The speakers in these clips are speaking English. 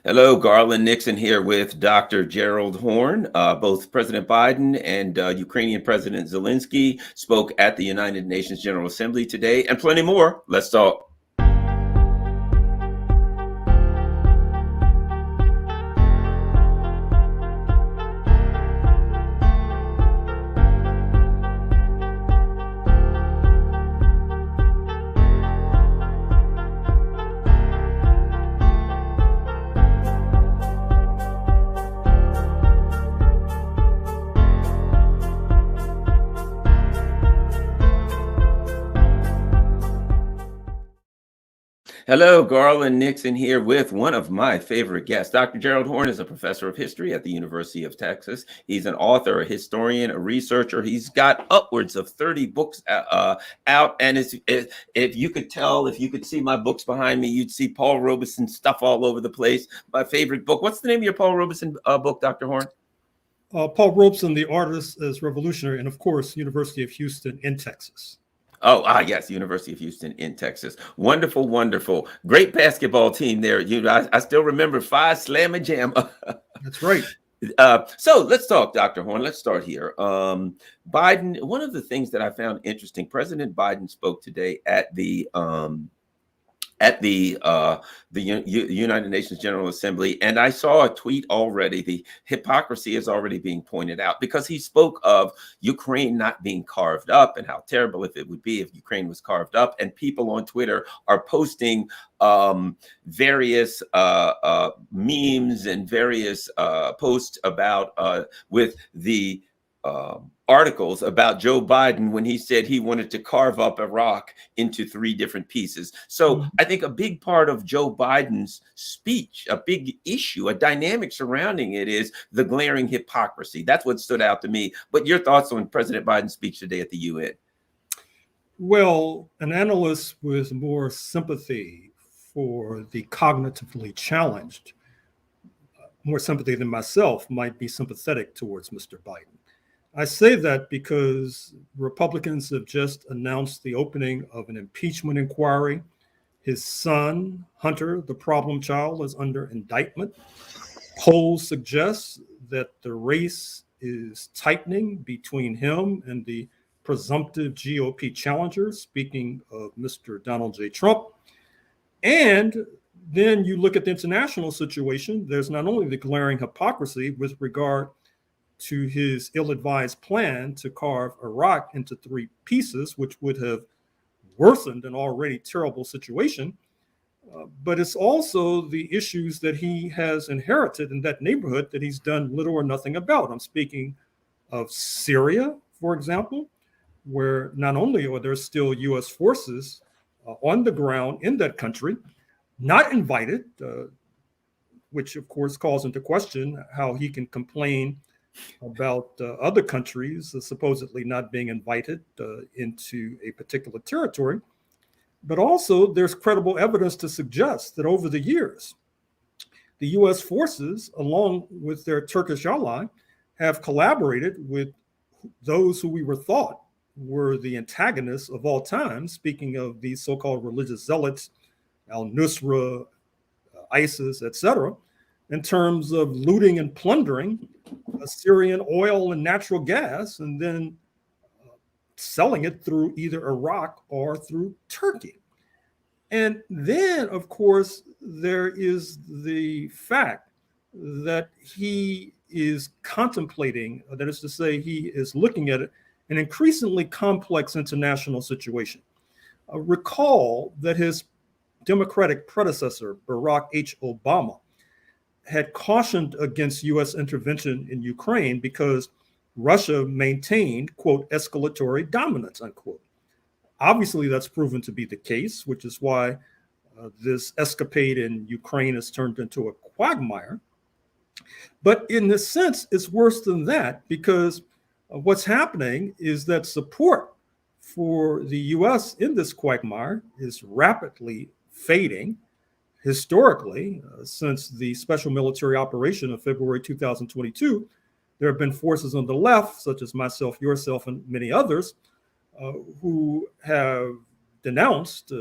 Hello, Garland Nixon here with Dr. Gerald Horne. Both President Biden and Ukrainian President Zelensky spoke at the United Nations General Assembly today, and plenty more. Let's talk. Hello, Garland Nixon here with one of my favorite guests. Dr. Gerald Horne is a professor of history at the University of Texas. He's an author, a historian, a researcher. He's got upwards of 30 books out. And if you could tell, if you could see my books behind me, you'd see Paul Robeson stuff all over the place. My favorite book. What's the name of your Paul Robeson book, Dr. Horne? Paul Robeson, The Artist as Revolutionary, and of course, University of Houston in Texas. Yes, University of Houston in Texas. Wonderful, wonderful. Great basketball team there. I still remember Phi Slamma Jamma. That's right. So let's talk, Dr. Horne. Let's start here. Biden, one of the things that I found interesting, President Biden spoke today at the United Nations General Assembly, and I saw a tweet already. The hypocrisy is already being pointed out because he spoke of Ukraine not being carved up and how terrible if it would be if Ukraine was carved up. And people on Twitter are posting various memes and various posts about with the articles about Joe Biden when he said he wanted to carve up Iraq into 3 different pieces. So I think a big part of Joe Biden's speech, a big issue, a dynamic surrounding it is the glaring hypocrisy. That's what stood out to me. But your thoughts on President Biden's speech today at the UN? Well, an analyst with more sympathy for the cognitively challenged, more sympathy than myself, might be sympathetic towards Mr. Biden. I say that because Republicans have just announced the opening of an impeachment inquiry. His son, Hunter, the problem child, is under indictment. Polls suggest that the race is tightening between him and the presumptive GOP challenger, speaking of Mr. Donald J. Trump. And then you look at the international situation. There's not only the glaring hypocrisy with regard to his ill-advised plan to carve Iraq into 3 pieces, which would have worsened an already terrible situation. But it's also the issues that he has inherited in that neighborhood that he's done little or nothing about. I'm speaking of Syria, for example, where not only are there still U.S. forces on the ground in that country, not invited, which of course calls into question how he can complain about other countries supposedly not being invited into a particular territory. But also there's credible evidence to suggest that over the years, the US forces, along with their Turkish ally, have collaborated with those who we were thought were the antagonists of all time, speaking of these so-called religious zealots, al-Nusra, ISIS, etc., in terms of looting and plundering Syrian oil and natural gas, and then selling it through either Iraq or through Turkey. And then, of course, there is the fact that he is contemplating, that is to say, he is looking at an increasingly complex international situation. Recall that his Democratic predecessor, Barack H. Obama, had cautioned against U.S. intervention in Ukraine because Russia maintained, quote, escalatory dominance, unquote. Obviously, that's proven to be the case, which is why this escapade in Ukraine has turned into a quagmire. But in this sense, it's worse than that, because what's happening is that support for the U.S. in this quagmire is rapidly fading. Historically, since the special military operation of February 2022, there have been forces on the left, such as myself, yourself, and many others, who have denounced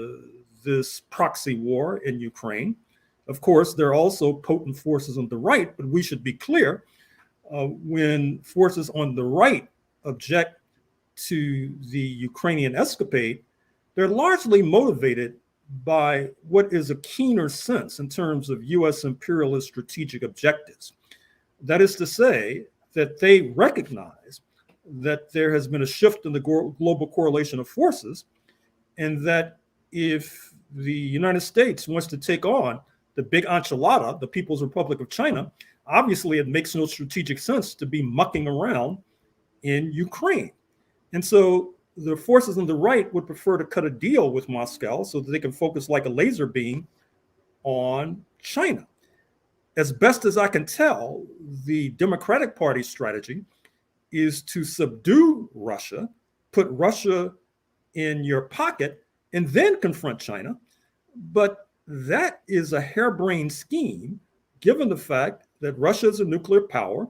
this proxy war in Ukraine, Of course, there are also potent forces on the right, but we should be clear, when forces on the right object to the Ukrainian escapade, they're largely motivated by what is a keener sense in terms of US imperialist strategic objectives. That is to say, that they recognize that there has been a shift in the global correlation of forces, and that if the United States wants to take on the big enchilada, the People's Republic of China, obviously it makes no strategic sense to be mucking around in Ukraine. And so the forces on the right would prefer to cut a deal with Moscow so that they can focus like a laser beam on China. As best as I can tell, the Democratic Party strategy is to subdue Russia, put Russia in your pocket, and then confront China. But that is a harebrained scheme, given the fact that Russia is a nuclear power,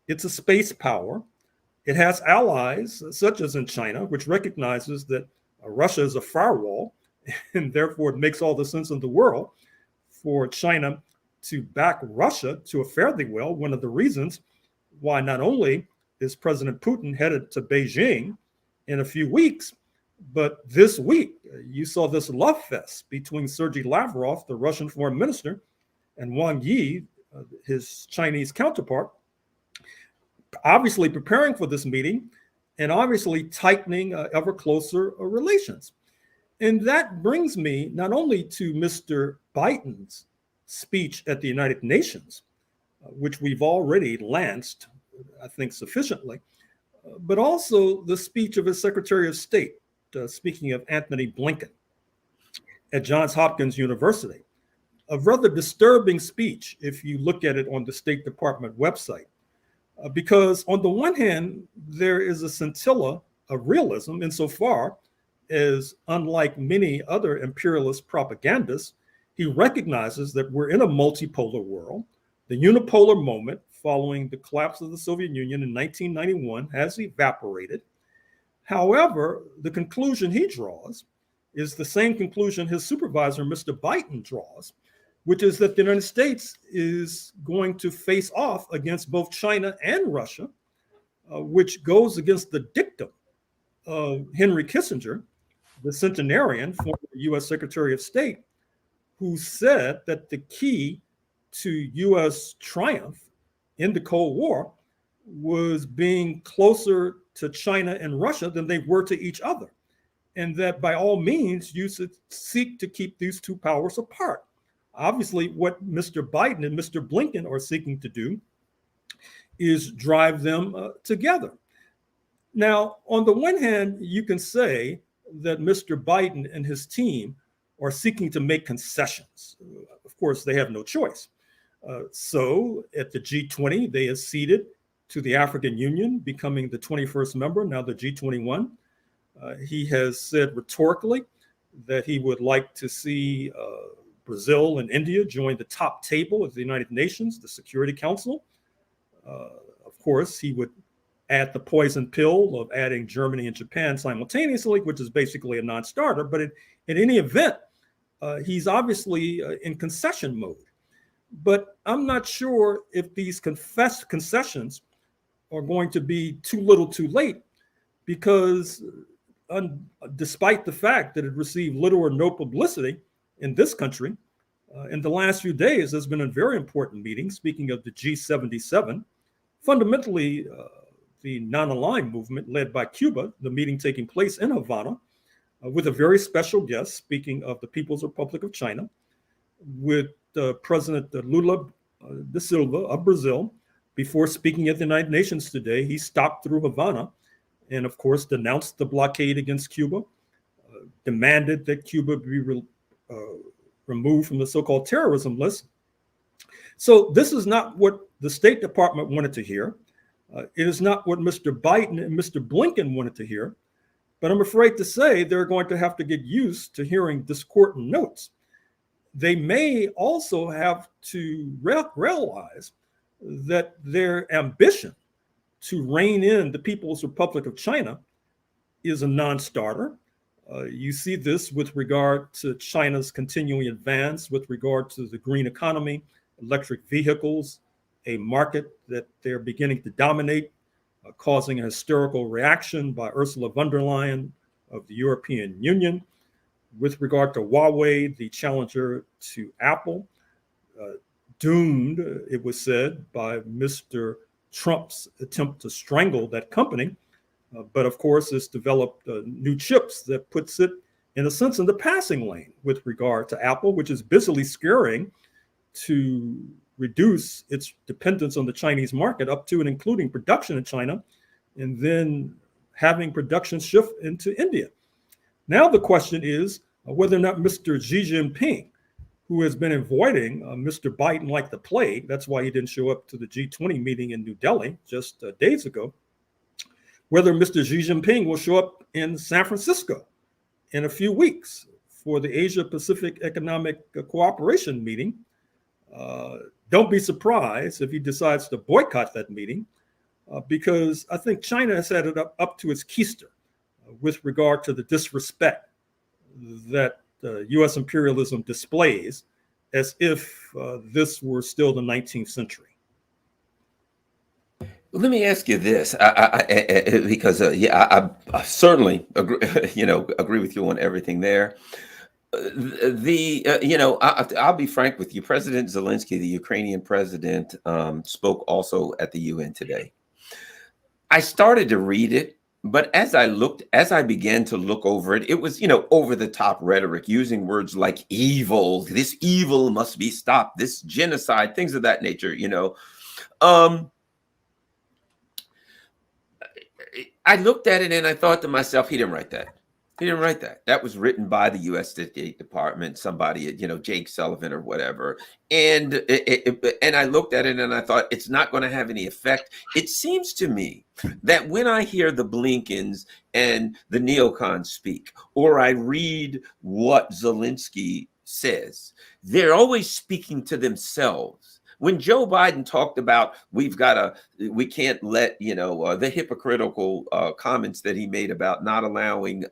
it's a space power, it has allies, such as in China, which recognizes that Russia is a firewall, and therefore it makes all the sense in the world for China to back Russia to a fairly well. One of the reasons why not only is President Putin headed to Beijing in a few weeks, but this week you saw this love fest between Sergei Lavrov, the Russian foreign minister, and Wang Yi, his Chinese counterpart, obviously preparing for this meeting and obviously tightening ever closer relations. And that brings me not only to Mr. Biden's speech at the United Nations, which we've already lanced, I think, sufficiently, but also the speech of his Secretary of State, speaking of Anthony Blinken at Johns Hopkins University. A rather disturbing speech if you look at it on the State Department website, because on the one hand, there is a scintilla of realism insofar as, unlike many other imperialist propagandists, he recognizes that we're in a multipolar world. The unipolar moment following the collapse of the Soviet Union in 1991 has evaporated. However, the conclusion he draws is the same conclusion his supervisor, Mr. Biden, draws, which is that the United States is going to face off against both China and Russia, which goes against the dictum of Henry Kissinger, the centenarian, former US Secretary of State, who said that the key to US triumph in the Cold War was being closer to China and Russia than they were to each other. And that by all means, you should seek to keep these two powers apart. Obviously, what Mr. Biden and Mr. Blinken are seeking to do is drive them together. Now, on the one hand, you can say that Mr. Biden and his team are seeking to make concessions. Of course, they have no choice. So at the G20, they acceded to the African Union, becoming the 21st member, now the G21. He has said rhetorically that he would like to see Brazil and India join the top table of the United Nations, the Security Council. Of course, he would add the poison pill of adding Germany and Japan simultaneously, which is basically a non-starter. But in any event, he's obviously in concession mode. But I'm not sure if these concessions are going to be too little too late, because despite the fact that it received little or no publicity in this country, in the last few days, there's been a very important meeting, speaking of the G77, fundamentally the non-aligned movement led by Cuba, the meeting taking place in Havana, with a very special guest, speaking of the People's Republic of China, with President Lula da Silva of Brazil. Before speaking at the United Nations today, he stopped through Havana and, of course, denounced the blockade against Cuba, demanded that Cuba be removed from the so-called terrorism list. So this is not what the State Department wanted to hear. It is not what Mr. Biden and Mr. Blinken wanted to hear. But I'm afraid to say they're going to have to get used to hearing discordant notes. They may also have to realize that their ambition to rein in the People's Republic of China is a non-starter. You see this with regard to China's continuing advance with regard to the green economy, electric vehicles, a market that they're beginning to dominate, causing a hysterical reaction by Ursula von der Leyen of the European Union. With regard to Huawei, the challenger to Apple, doomed, it was said, by Mr. Trump's attempt to strangle that company. But of course, it's developed new chips that puts it, in a sense, in the passing lane with regard to Apple, which is busily scurrying to reduce its dependence on the Chinese market up to and including production in China, and then having production shift into India. Now the question is whether or not Mr. Xi Jinping, who has been avoiding Mr. Biden like the plague, that's why he didn't show up to the G20 meeting in New Delhi just days ago, whether Mr. Xi Jinping will show up in San Francisco in a few weeks for the Asia-Pacific Economic Cooperation meeting. Don't be surprised if he decides to boycott that meeting, because I think China has had it up to its keister with regard to the disrespect that U.S. imperialism displays, as if this were still the 19th century. Let me ask you this, because I certainly agree, agree with you on everything there. I'll be frank with you. President Zelensky, the Ukrainian president, spoke also at the UN today. I started to read it, but as I began to look over it, it was, over the top rhetoric, using words like evil, this evil must be stopped, this genocide, things of that nature, I looked at it and I thought to myself, he didn't write that. He didn't write that. That was written by the U.S. State Department, somebody, Jake Sullivan or whatever. And and I looked at it and I thought, it's not going to have any effect. It seems to me that when I hear the Blinkens and the neocons speak, or I read what Zelensky says, they're always speaking to themselves. When Joe Biden talked about we can't let, the hypocritical comments that he made about not allowing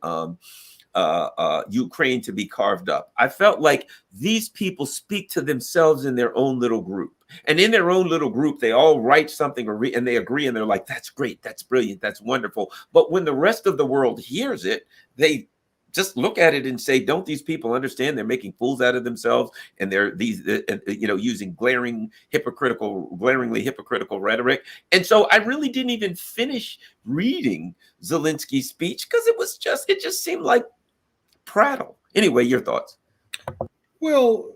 Ukraine to be carved up, I felt like these people speak to themselves in their own little group. And in their own little group, they all write something and they agree and they're like, that's great, that's brilliant, that's wonderful. But when the rest of the world hears it, they just look at it and say, don't these people understand they're making fools out of themselves, and they're using glaringly hypocritical rhetoric. And so I really didn't even finish reading Zelensky's speech because it just seemed like prattle. Anyway, your thoughts? Well,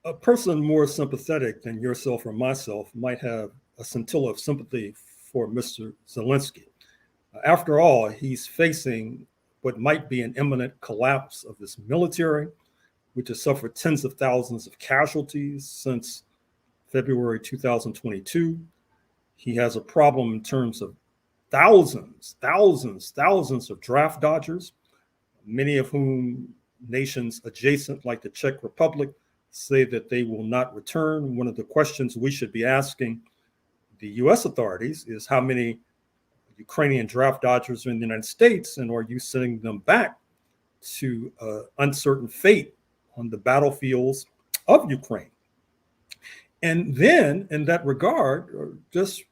a person more sympathetic than yourself or myself might have a scintilla of sympathy for Mr. Zelensky. After all, he's facing what might be an imminent collapse of this military, which has suffered tens of thousands of casualties since February 2022. He has a problem in terms of thousands of draft dodgers, many of whom nations adjacent, like the Czech Republic, say that they will not return. One of the questions we should be asking the US authorities is how many Ukrainian draft dodgers are in the United States, and are you sending them back to uncertain fate on the battlefields of Ukraine? And then, in that regard, just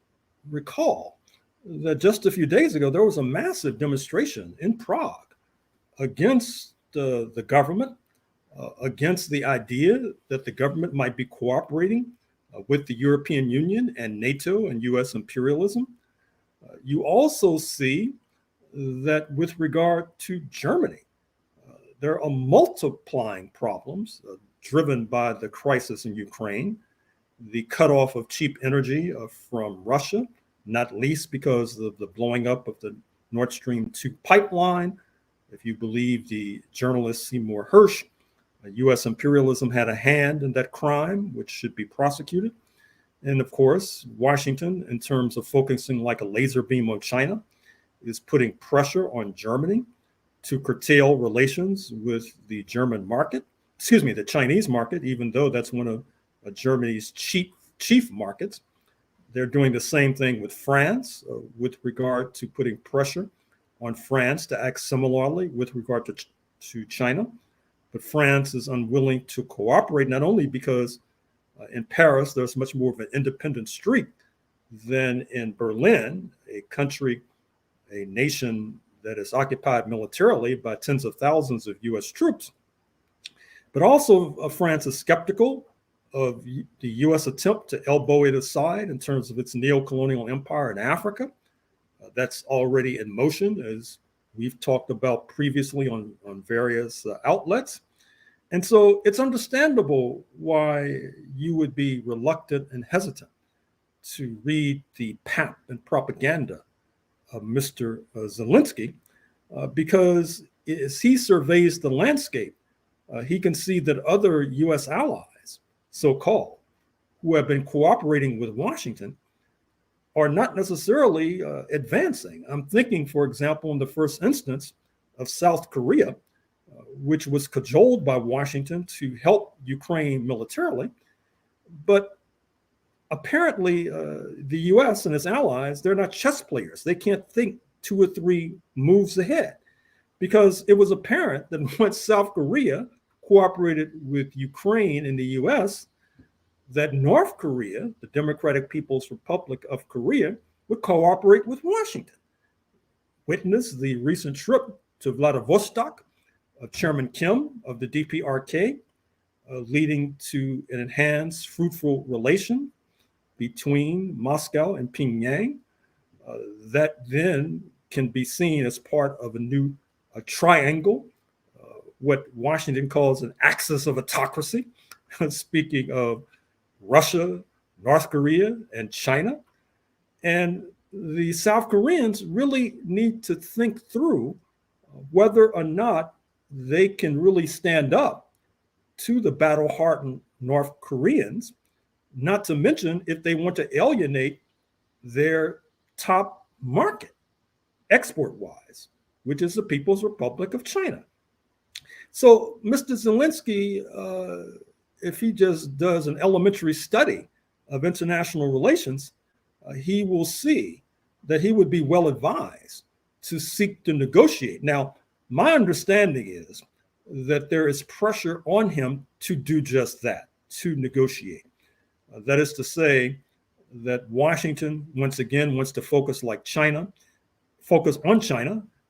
recall that just a few days ago, there was a massive demonstration in Prague against the government, against the idea that the government might be cooperating with the European Union and NATO and US imperialism. You also see that with regard to Germany, there are multiplying problems driven by the crisis in Ukraine, the cutoff of cheap energy from Russia, not least because of the blowing up of the Nord Stream 2 pipeline. If you believe the journalist Seymour Hersh, US imperialism had a hand in that crime, which should be prosecuted. And of course, Washington, in terms of focusing like a laser beam on China, is putting pressure on Germany to curtail relations with the the Chinese market, even though that's one of Germany's chief markets. They're doing the same thing with France with regard to putting pressure on France to act similarly with regard to China. But France is unwilling to cooperate, not only because in Paris there's much more of an independent streak than in Berlin, a nation that is occupied militarily by tens of thousands of US troops. But also, France is skeptical of the US attempt to elbow it aside in terms of its neo-colonial empire in Africa. That's already in motion, as we've talked about previously on various outlets. And so it's understandable why you would be reluctant and hesitant to read the pap and propaganda of Mr. Zelensky, because as he surveys the landscape, he can see that other US allies, so-called, who have been cooperating with Washington are not necessarily advancing. I'm thinking, for example, in the first instance of South Korea, which was cajoled by Washington to help Ukraine militarily. But apparently, the US and its allies, they're not chess players. They can't think 2 or 3 moves ahead, because it was apparent that once South Korea cooperated with Ukraine and the US, that North Korea, the Democratic People's Republic of Korea, would cooperate with Washington. Witness the recent trip to Vladivostok of Chairman Kim of the DPRK, leading to an enhanced, fruitful relation between Moscow and Pyongyang, that then can be seen as part of a triangle, what Washington calls an axis of autocracy, speaking of Russia, North Korea, and China. And the South Koreans really need to think through whether or not they can really stand up to the battle-hardened North Koreans, not to mention if they want to alienate their top market, export-wise, which is the People's Republic of China. So Mr. Zelensky, if he just does an elementary study of international relations, he will see that he would be well advised to seek to negotiate. Now, my understanding is that there is pressure on him to do just that, to negotiate. That is to say that Washington, once again, wants to focus on China.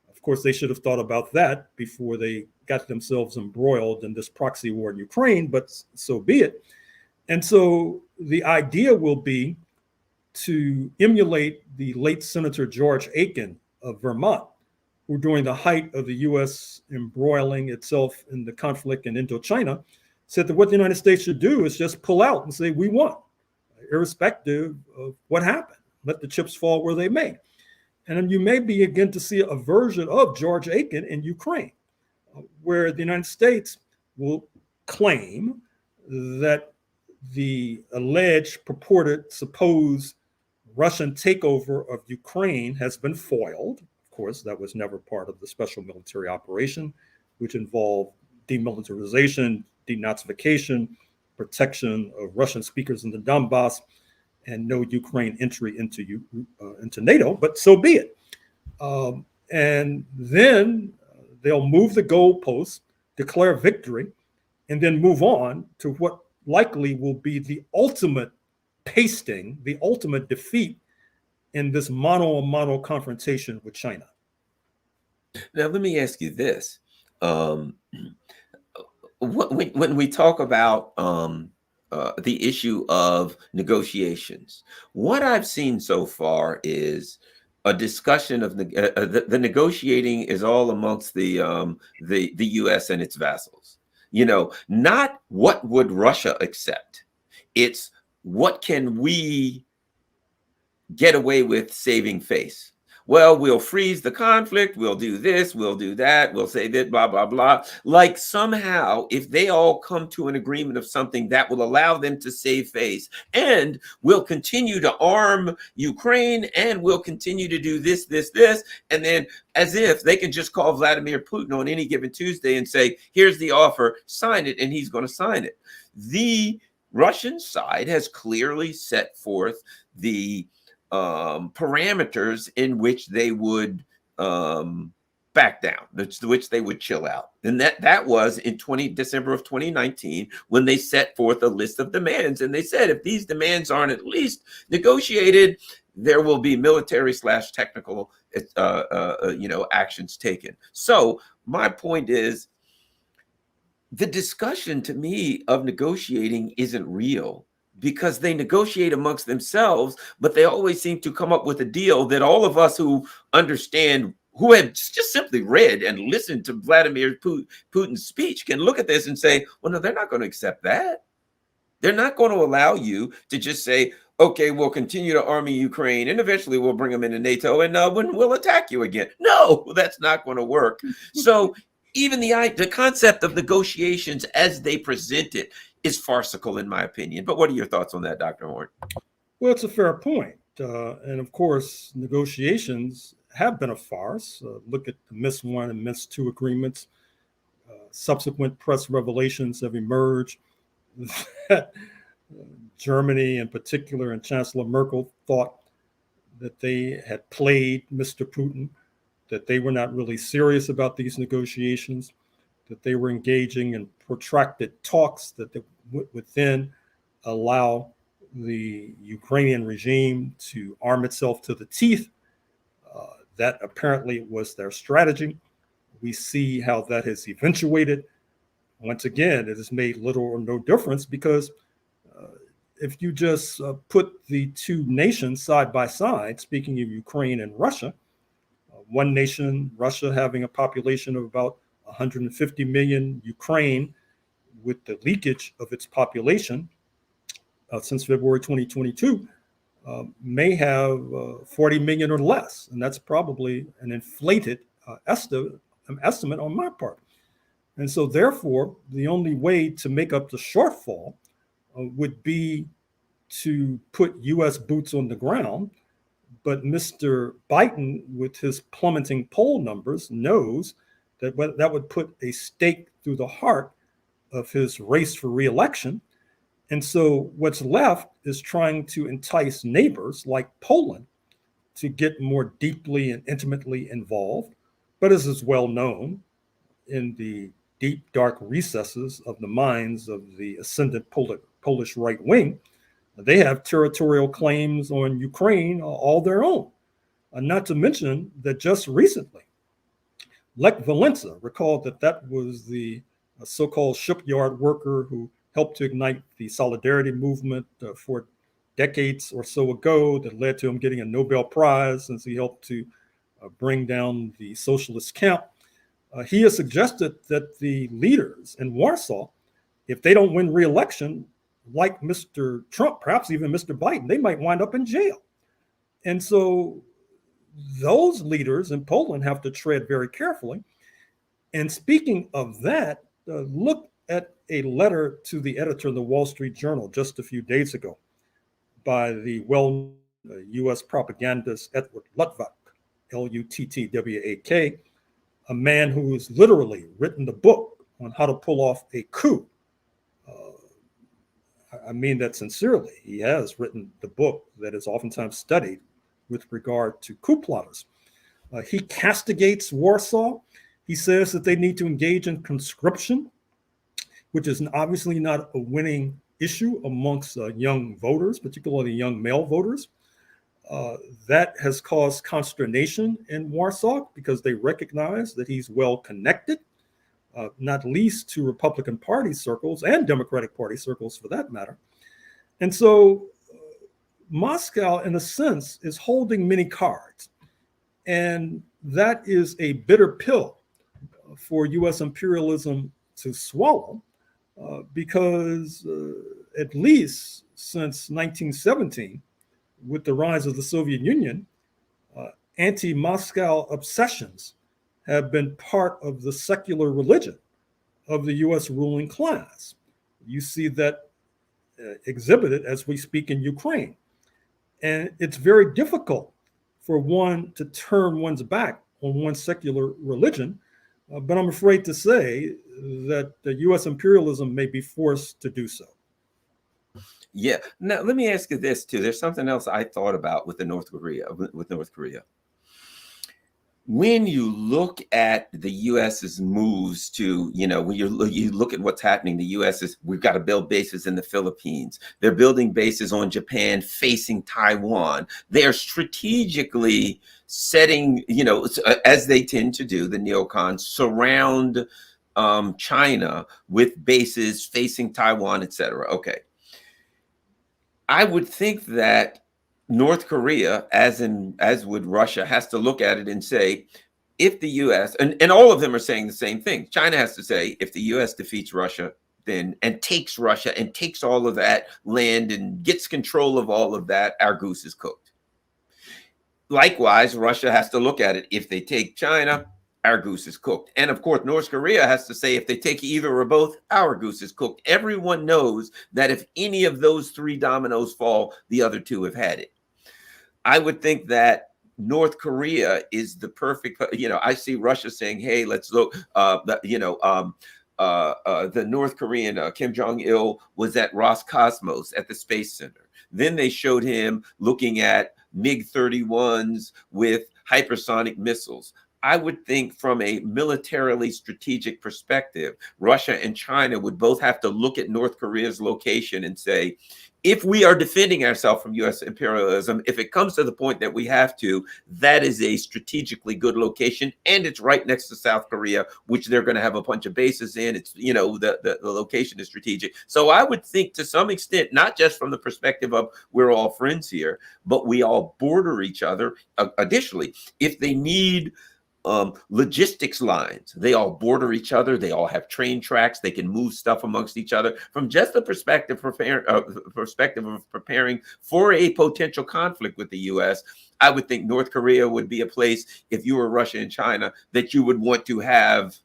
Of course, they should have thought about that before they got themselves embroiled in this proxy war in Ukraine, but so be it. And so the idea will be to emulate the late Senator George Aiken of Vermont, who during the height of the US embroiling itself in the conflict in Indochina, said that what the United States should do is just pull out and say, we won, irrespective of what happened. Let the chips fall where they may. And then you may begin to see a version of George Aiken in Ukraine, where the United States will claim that the alleged, purported, supposed Russian takeover of Ukraine has been foiled. Of course, that was never part of the special military operation, which involved demilitarization, denazification, protection of Russian speakers in the Donbass, and no Ukraine entry into NATO, but so be it. And then they'll move the goalposts, declare victory, and then move on to what likely will be the ultimate pasting, the ultimate defeat in this mano-a-mano confrontation with China. Now, let me ask you this. When we talk about the issue of negotiations, what I've seen so far is a discussion of the negotiating is all amongst the U.S. and its vassals. You know, not what would Russia accept. It's what can we get away with saving face. Well, we'll freeze the conflict. We'll do this. We'll do that. We'll say that, blah, blah, blah. Like somehow, if they all come to an agreement of something that will allow them to save face, and we'll continue to arm Ukraine, and we'll continue to do this, this, this, and then as if they can just call Vladimir Putin on any given Tuesday and say, here's the offer, sign it, and he's going to sign it. The Russian side has clearly set forth the parameters in which they would back down, which they would chill out. And that was in December of 2019 when they set forth a list of demands. And they said, if these demands aren't at least negotiated, there will be military/technical, actions taken. So my point is, the discussion to me of negotiating isn't real, because they negotiate amongst themselves, but they always seem to come up with a deal that all of us who understand, who have just simply read and listened to Vladimir Putin's speech, can look at this and say, well, no, they're not going to accept that. They're not going to allow you to just say, okay, we'll continue to army Ukraine and eventually we'll bring them into NATO and when we'll attack you again. No, that's not going to work. So even the concept of negotiations as they present it is farcical, in my opinion. But what are your thoughts on that, Dr. Horne? Well, it's a fair point. And of course, negotiations have been a farce. Look at the Minsk I and Minsk II agreements. Subsequent press revelations have emerged that Germany in particular and Chancellor Merkel thought that they had played Mr. Putin, that they were not really serious about these negotiations, that they were engaging in protracted talks that would then allow the Ukrainian regime to arm itself to the teeth. That apparently was their strategy. We see how that has eventuated. Once again, it has made little or no difference, because if you just put the two nations side by side, speaking of Ukraine and Russia, one nation, Russia, having a population of about 150 million, Ukraine, with the leakage of its population since February 2022, may have 40 million or less. And that's probably an inflated estimate on my part. And so therefore, the only way to make up the shortfall would be to put US boots on the ground. But Mr. Biden, with his plummeting poll numbers, knows that that would put a stake through the heart of his race for re-election. And so what's left is trying to entice neighbors like Poland to get more deeply and intimately involved. But as is well known, in the deep, dark recesses of the minds of the ascendant Polish right wing, they have territorial claims on Ukraine all their own. Not to mention that just recently, Lech Walesa, recall that was the so-called shipyard worker who helped to ignite the Solidarity movement for decades or so ago, that led to him getting a Nobel Prize since he helped to bring down the socialist camp. He has suggested that the leaders in Warsaw, if they don't win re-election, like Mr. Trump, perhaps even Mr. Biden, they might wind up in jail. And so those leaders in Poland have to tread very carefully. And speaking of that, look at a letter to the editor of the Wall Street Journal just a few days ago by the well-known US propagandist Edward Luttwak, Luttwak, a man who has literally written the book on how to pull off a coup. I mean that sincerely. He has written the book that is oftentimes studied with regard to coup plotters. He castigates Warsaw. He says that they need to engage in conscription, which is obviously not a winning issue amongst young voters, particularly young male voters. That has caused consternation in Warsaw because they recognize that he's well connected, not least to Republican Party circles and Democratic Party circles for that matter. And so Moscow, in a sense, is holding many cards. And that is a bitter pill for US imperialism to swallow, because at least since 1917, with the rise of the Soviet Union, anti-Moscow obsessions have been part of the secular religion of the US ruling class. You see that exhibited as we speak in Ukraine. And it's very difficult for one to turn one's back on one's secular religion. But I'm afraid to say that the US imperialism may be forced to do so. Yeah. Now, let me ask you this too. There's something else I thought about with North Korea. when you look at the US's moves to, when you look at what's happening, the US is, we've got to build bases in the Philippines. They're building bases on Japan facing Taiwan. They're strategically setting, as they tend to do, the neocons surround China with bases facing Taiwan, etc. Okay. I would think that North Korea, as would Russia, has to look at it and say, if the US, and all of them are saying the same thing. China has to say, if the US defeats Russia, then and takes Russia and takes all of that land and gets control of all of that, our goose is cooked. Likewise, Russia has to look at it. If they take China, our goose is cooked. And of course, North Korea has to say, if they take either or both, our goose is cooked. Everyone knows that if any of those three dominoes fall, the other two have had it. I would think that North Korea is the perfect, I see Russia saying, hey, let's look, the North Korean Kim Jong-il was at Roscosmos at the Space Center. Then they showed him looking at MiG-31s with hypersonic missiles. I would think from a militarily strategic perspective, Russia and China would both have to look at North Korea's location and say, if we are defending ourselves from US imperialism, if it comes to the point that we have to, that is a strategically good location. And it's right next to South Korea, which they're going to have a bunch of bases in. It's, the location is strategic. So I would think to some extent, not just from the perspective of we're all friends here, but we all border each other. Additionally, if they need logistics lines, they all border each other, they all have train tracks, they can move stuff amongst each other. From just the perspective of preparing for a potential conflict with the US, I would think North Korea would be a place, if you were Russia and China, that you would want to have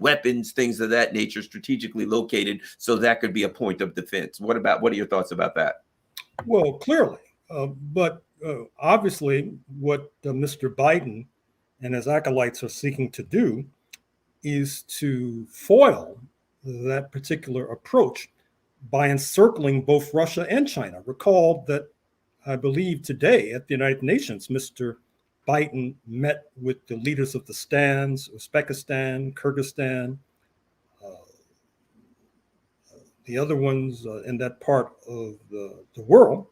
weapons, things of that nature, strategically located, so that could be a point of defense. What are your thoughts about that? Well, clearly, but obviously what Mr. Biden and his acolytes are seeking to do is to foil that particular approach by encircling both Russia and China. Recall that I believe today at the United Nations, Mr. Biden met with the leaders of the stands, Uzbekistan, Kyrgyzstan, the other ones in that part of the world,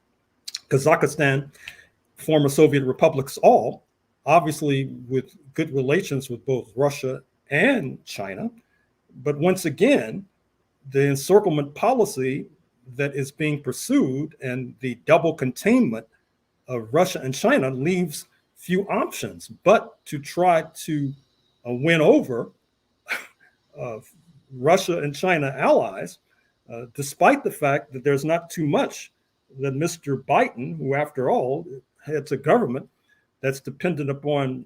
Kazakhstan, former Soviet republics, all obviously with good relations with both Russia and China. But once again, the encirclement policy that is being pursued and the double containment of Russia and China leaves few options but to try to win over Russia and China allies, despite the fact that there's not too much that Mr. Biden, who after all heads a government that's dependent upon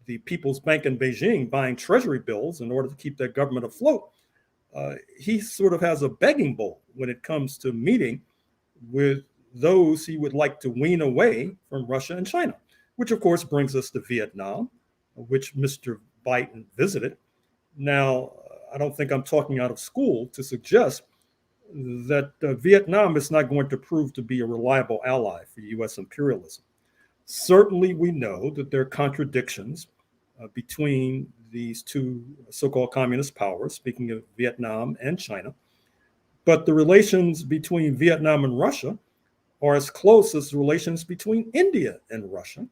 the People's Bank in Beijing buying treasury bills in order to keep that government afloat, he sort of has a begging bowl when it comes to meeting with those he would like to wean away from Russia and China, which of course brings us to Vietnam, which Mr. Biden visited. Now, I don't think I'm talking out of school to suggest that Vietnam is not going to prove to be a reliable ally for US imperialism. Certainly, we know that there are contradictions between these two so-called communist powers, speaking of Vietnam and China, but the relations between Vietnam and Russia are as close as the relations between India and Russia.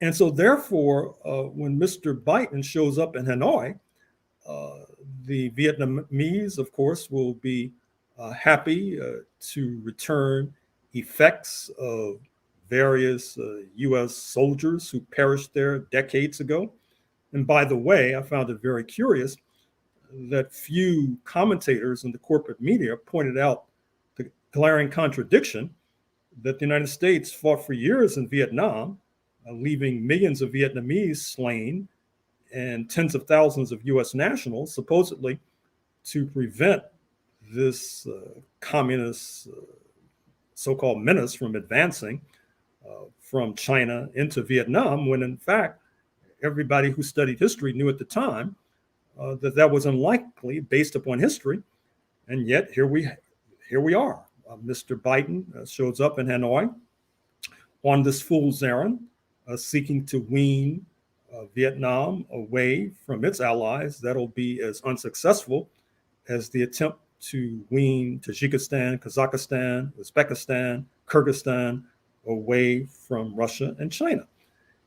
And so therefore, when Mr. Biden shows up in Hanoi, the Vietnamese, of course, will be happy to return effects of various US soldiers who perished there decades ago. And by the way, I found it very curious that few commentators in the corporate media pointed out the glaring contradiction that the United States fought for years in Vietnam, leaving millions of Vietnamese slain and tens of thousands of US nationals, supposedly to prevent this communist so-called menace from advancing from China into Vietnam, when in fact, everybody who studied history knew at the time that was unlikely based upon history. And yet here we are. Mr. Biden shows up in Hanoi on this fool's errand, seeking to wean Vietnam away from its allies, that'll be as unsuccessful as the attempt to wean Tajikistan, Kazakhstan, Uzbekistan, Kyrgyzstan away from Russia and China.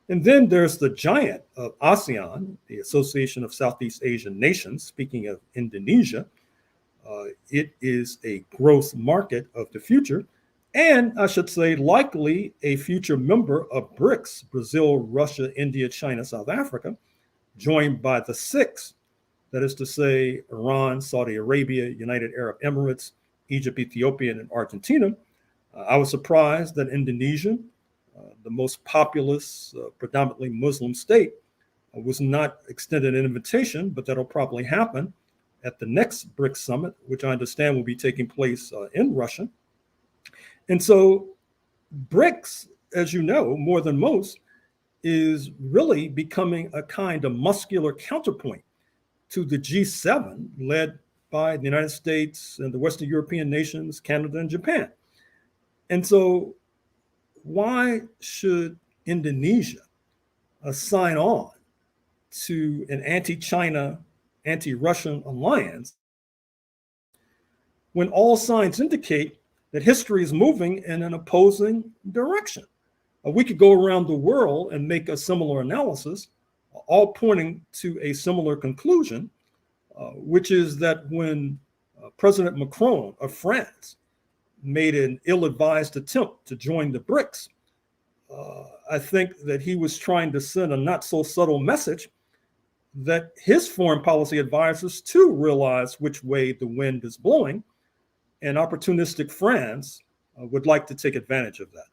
And then there's the giant of ASEAN, the Association of Southeast Asian Nations. Speaking of Indonesia, it is a growth market of the future. And I should say, likely a future member of BRICS, Brazil, Russia, India, China, South Africa, joined by the six, that is to say, Iran, Saudi Arabia, United Arab Emirates, Egypt, Ethiopia, and Argentina. I was surprised that Indonesia, the most populous, predominantly Muslim state, was not extended an invitation, but that'll probably happen at the next BRICS summit, which I understand will be taking place in Russia. And so BRICS, as you know, more than most, is really becoming a kind of muscular counterpoint to the G7 led by the United States and the Western European nations, Canada and Japan. And so why should Indonesia sign on to an anti-China, anti-Russian alliance when all signs indicate that history is moving in an opposing direction? We could go around the world and make a similar analysis, all pointing to a similar conclusion, which is that when President Macron of France made an ill-advised attempt to join the BRICS, I think that he was trying to send a not so subtle message that his foreign policy advisors too realize which way the wind is blowing, and opportunistic France would like to take advantage of that.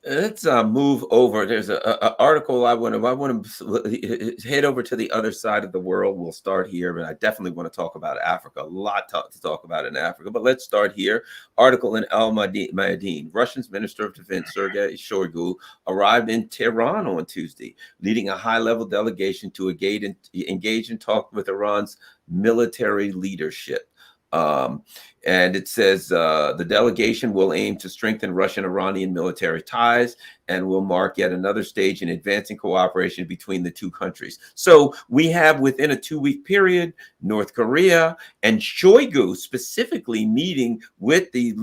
Let's move over. There's an article I want to head over to the other side of the world. We'll start here, but I definitely want to talk about Africa. A lot to talk about in Africa, but let's start here. Article in Al Mayadeen. Russia's Minister of Defense, Sergei Shoigu, arrived in Tehran on Tuesday, leading a high-level delegation to engage in talk with Iran's military leadership. And it says the delegation will aim to strengthen Russian-Iranian military ties and will mark yet another stage in advancing cooperation between the two countries. So we have, within a 2-week period, North Korea and Shoigu specifically meeting with the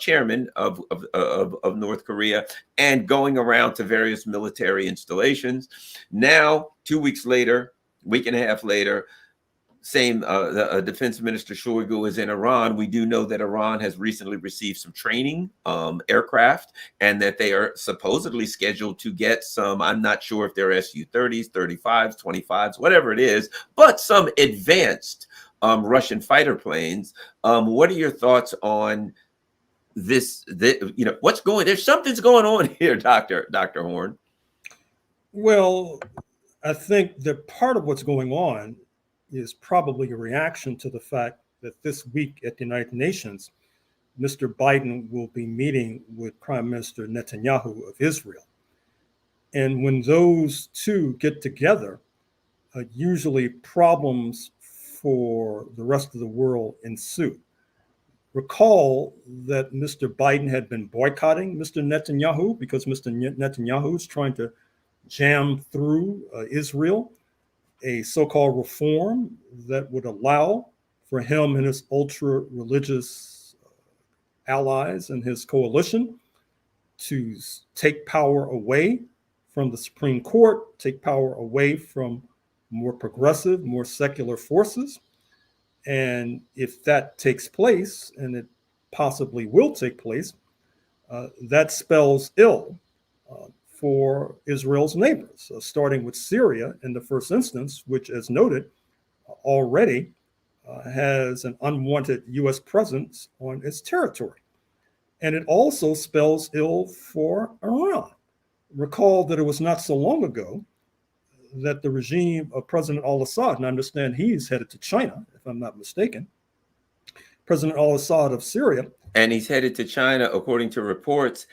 chairman of North Korea and going around to various military installations. Now, 2 weeks later, week and a half later, same Defense Minister Shoigu is in Iran. We do know that Iran has recently received some training aircraft, and that they are supposedly scheduled to get some, I'm not sure if they're Su-30s, 35s, 25s, whatever it is, but some advanced Russian fighter planes. What are your thoughts on this? What's going, there's something's going on here, Dr. Horne. Well, I think that part of what's going on is probably a reaction to the fact that this week at the United Nations, Mr. Biden will be meeting with Prime Minister Netanyahu of Israel. And when those two get together, usually problems for the rest of the world ensue. Recall that Mr. Biden had been boycotting Mr. Netanyahu because Mr. Netanyahu is trying to jam through Israel a so-called reform that would allow for him and his ultra-religious allies and his coalition to take power away from the Supreme Court, take power away from more progressive, more secular forces. And if that takes place, and it possibly will take place, that spells ill for Israel's neighbors, starting with Syria in the first instance, which, as noted, already has an unwanted U.S. presence on its territory. And it also spells ill for Iran. Recall that it was not so long ago that the regime of President al-Assad, and I understand he's headed to China, if I'm not mistaken, President al-Assad of Syria. And he's headed to China, according to reports,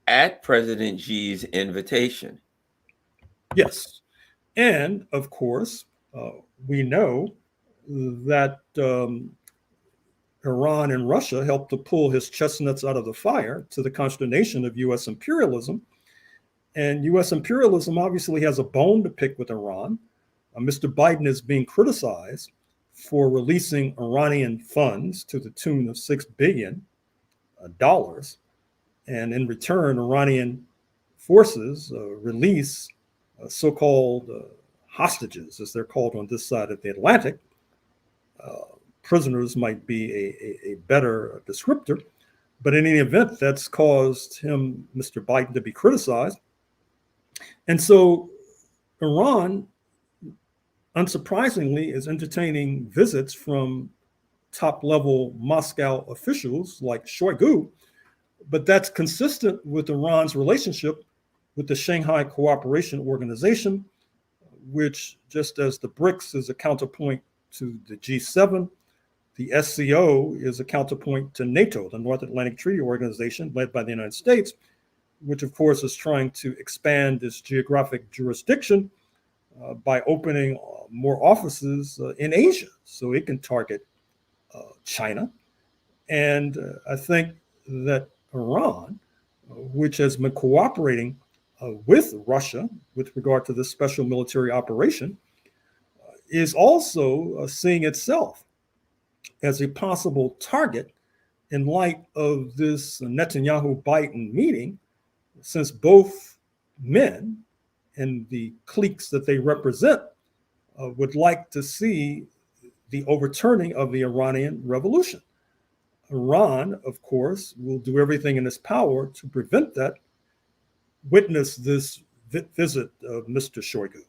at President Xi's invitation. Yes. And of course, we know that Iran and Russia helped to pull his chestnuts out of the fire, to the consternation of U.S. imperialism. And US imperialism obviously has a bone to pick with Iran. Mr. Biden is being criticized for releasing Iranian funds to the tune of $6 billion. And in return, Iranian forces release so-called hostages, as they're called on this side of the Atlantic. Prisoners might be a better descriptor. But in any event, that's caused him, Mr. Biden, to be criticized. And so Iran, unsurprisingly, is entertaining visits from top-level Moscow officials like Shoigu, but that's consistent with Iran's relationship with the Shanghai Cooperation Organization, which, just as the BRICS is a counterpoint to the G7, the SCO is a counterpoint to NATO, the North Atlantic Treaty Organization, led by the United States, which of course is trying to expand its geographic jurisdiction by opening more offices in Asia so it can target China. And I think that Iran, which has been cooperating with Russia with regard to this special military operation, is also seeing itself as a possible target in light of this Netanyahu-Biden meeting, since both men and the cliques that they represent would like to see the overturning of the Iranian Revolution. Iran, of course, will do everything in its power to prevent that. Witness this visit of Mr. Shoigu.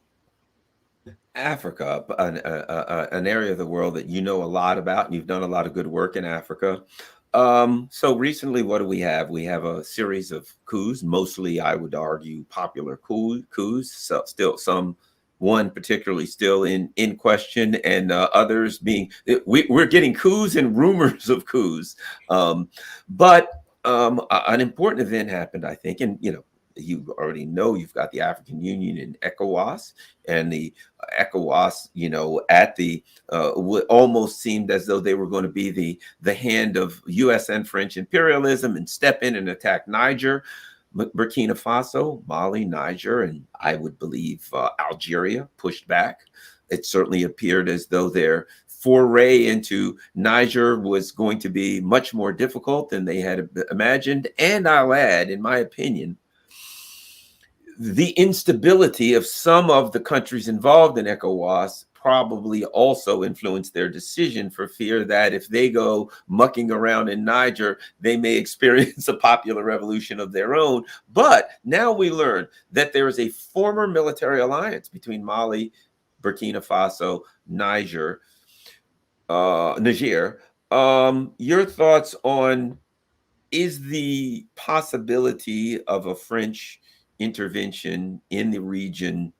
Africa, an area of the world that you know a lot about, and you've done a lot of good work in Africa. So recently, what do we have? We have a series of coups, mostly, I would argue, popular coups. So still some, one particularly still in question, and others being, we're getting coups and rumors of coups. But an important event happened, I think, and you already know you've got the African Union and ECOWAS, and the ECOWAS, at the almost seemed as though they were going to be the hand of US and French imperialism and step in and attack Niger, Burkina Faso, Mali, Niger, and I would believe Algeria pushed back. It certainly appeared as though their foray into Niger was going to be much more difficult than they had imagined. And I'll add, in my opinion, the instability of some of the countries involved in ECOWAS probably also influenced their decision, for fear that if they go mucking around in Niger, they may experience a popular revolution of their own. But now we learn that there is a former military alliance between Mali, Burkina Faso, Niger. Your thoughts on, is the possibility of a French intervention in the region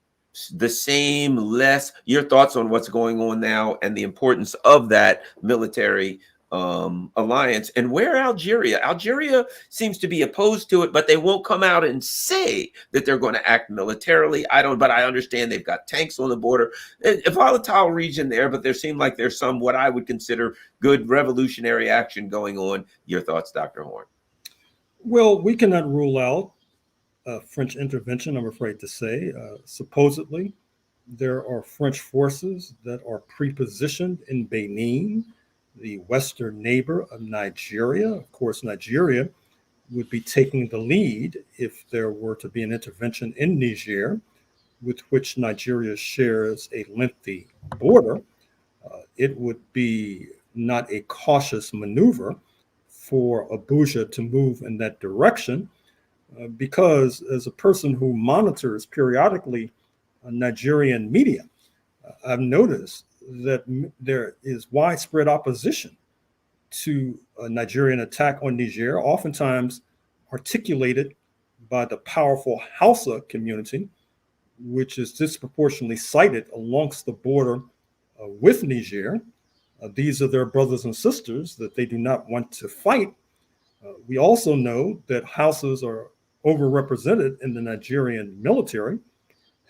the same, less? Your thoughts on what's going on now and the importance of that military alliance, and where Algeria seems to be opposed to it, but they won't come out and say that they're going to act militarily. But I understand they've got tanks on the border, a volatile region there, but there seemed like there's some, what I would consider, good revolutionary action going on. Your thoughts, Dr. Horne? Well, we cannot rule out French intervention, I'm afraid to say. Supposedly, there are French forces that are prepositioned in Benin, the western neighbor of Nigeria. Of course, Nigeria would be taking the lead if there were to be an intervention in Niger, with which Nigeria shares a lengthy border. It would be not a cautious maneuver for Abuja to move in that direction, because as a person who monitors periodically Nigerian media, I've noticed that there is widespread opposition to a Nigerian attack on Niger, oftentimes articulated by the powerful Hausa community, which is disproportionately cited alongst the border with Niger. These are their brothers and sisters that they do not want to fight. We also know that Hausas are overrepresented in the Nigerian military.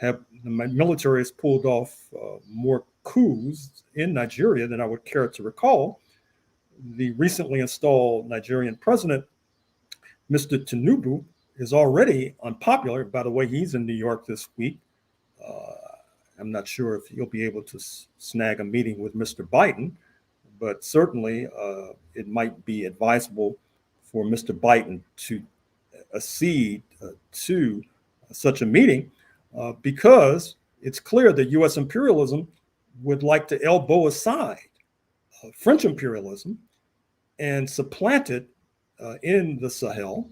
The military has pulled off more coups in Nigeria than I would care to recall. The recently installed Nigerian president, Mr. Tinubu, is already unpopular. By the way, he's in New York this week. Uh, I'm not sure if he'll be able to snag a meeting with Mr. Biden, but certainly it might be advisable for Mr. Biden to accede to such a meeting because it's clear that U.S. imperialism would like to elbow aside French imperialism and supplant it in the Sahel.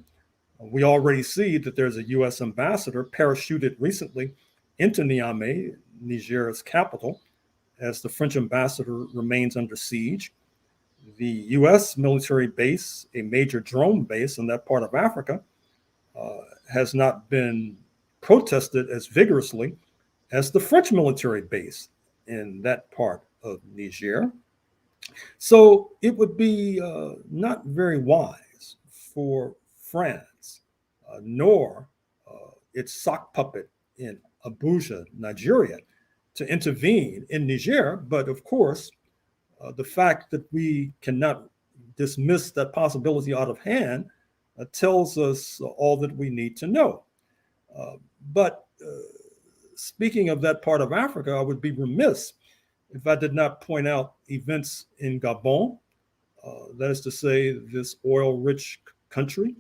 We already see that there's a U.S. ambassador parachuted recently into Niamey, Niger's capital, as the French ambassador remains under siege. The U.S. military base, a major drone base in that part of Africa, has not been protested as vigorously as the French military base in that part of Niger. So it would be not very wise for France, nor its sock puppet in Abuja, Nigeria, to intervene in Niger. But of course, the fact that we cannot dismiss that possibility out of hand tells us all that we need to know. But speaking of that part of Africa, I would be remiss if I did not point out events in Gabon. That is to say, this oil-rich country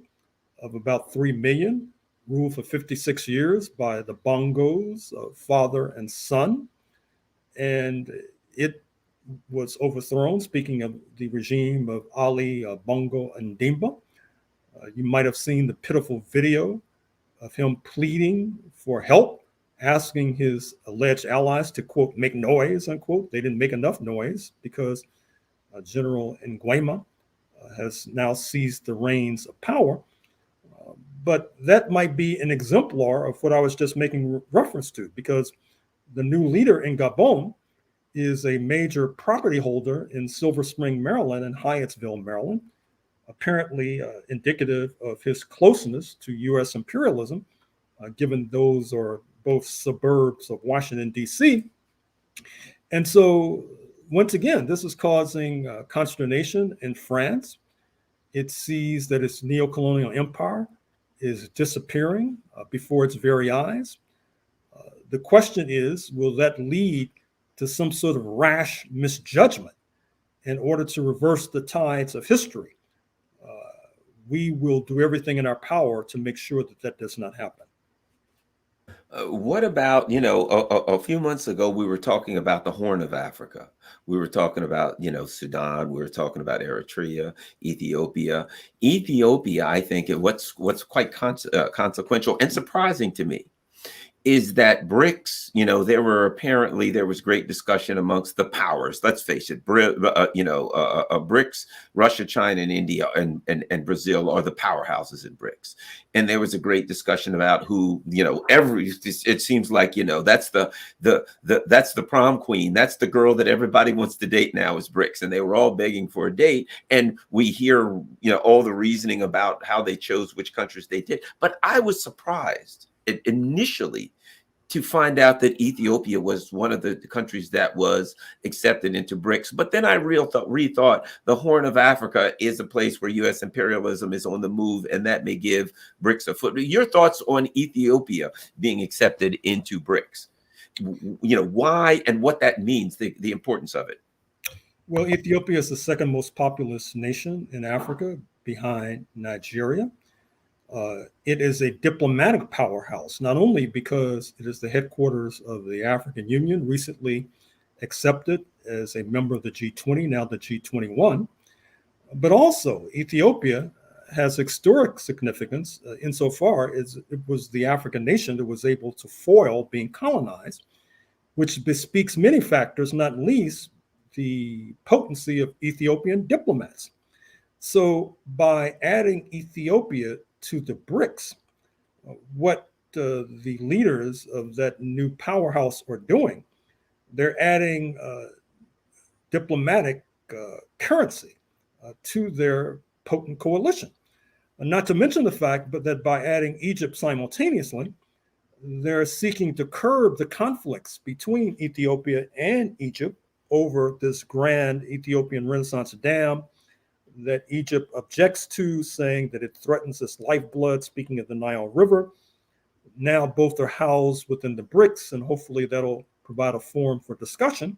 of about 3 million, ruled for 56 years by the Bongos, father and son. And it was overthrown, speaking of the regime of Ali Bongo Ndimba. You might have seen the pitiful video of him pleading for help, asking his alleged allies to, quote, make noise, unquote. They didn't make enough noise because General Nguema has now seized the reins of power. But that might be an exemplar of what I was just making reference to, because the new leader in Gabon is a major property holder in Silver Spring, Maryland, and Hyattsville, Maryland, apparently indicative of his closeness to U.S. imperialism, given those are both suburbs of Washington, D.C. And so, once again, this is causing consternation in France. It sees that its neo-colonial empire is disappearing before its very eyes. The question is, will that lead to some sort of rash misjudgment in order to reverse the tides of history? We will do everything in our power to make sure that that does not happen. What about, a few months ago, we were talking about the Horn of Africa. We were talking about, Sudan. We were talking about Eritrea, Ethiopia. Ethiopia, I think, what's quite consequential and surprising to me is that BRICS, there was great discussion amongst the powers. Let's face it, BRICS, Russia, China, and India, and Brazil are the powerhouses in BRICS. And there was a great discussion about who, it seems like, that's the prom queen. That's the girl that everybody wants to date now is BRICS. And they were all begging for a date. And we hear, all the reasoning about how they chose which countries they did. But I was surprised initially to find out that Ethiopia was one of the countries that was accepted into BRICS. But then I rethought the Horn of Africa is a place where U.S. imperialism is on the move, and that may give BRICS a foot. Your thoughts on Ethiopia being accepted into BRICS? Why and what that means, the importance of it. Well, Ethiopia is the second most populous nation in Africa behind Nigeria. It is a diplomatic powerhouse, not only because it is the headquarters of the African Union, recently accepted as a member of the G20, now the G21, but also Ethiopia has historic significance insofar as it was the African nation that was able to foil being colonized, which bespeaks many factors, not least the potency of Ethiopian diplomats. So by adding Ethiopia to the BRICS, what the leaders of that new powerhouse are doing, they're adding diplomatic currency to their potent coalition. Not to mention the fact that by adding Egypt simultaneously, they're seeking to curb the conflicts between Ethiopia and Egypt over this grand Ethiopian Renaissance Dam, that Egypt objects to, saying that it threatens its lifeblood, speaking of the Nile River. Now both are housed within the BRICS, and hopefully that'll provide a forum for discussion.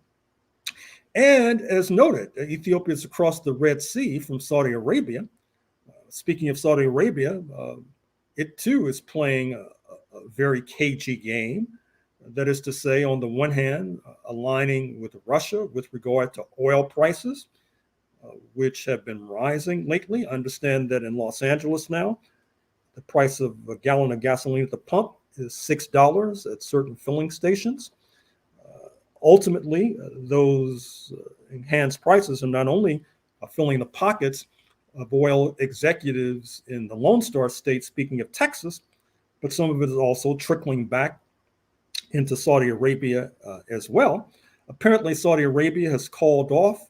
And as noted, Ethiopia is across the Red Sea from Saudi Arabia. Speaking of Saudi Arabia, it too is playing a very cagey game. That is to say, on the one hand, aligning with Russia with regard to oil prices, which have been rising lately. I understand that in Los Angeles now, the price of a gallon of gasoline at the pump is $6 at certain filling stations. Ultimately, those enhanced prices are not only filling the pockets of oil executives in the Lone Star State, speaking of Texas, but some of it is also trickling back into Saudi Arabia as well. Apparently, Saudi Arabia has called off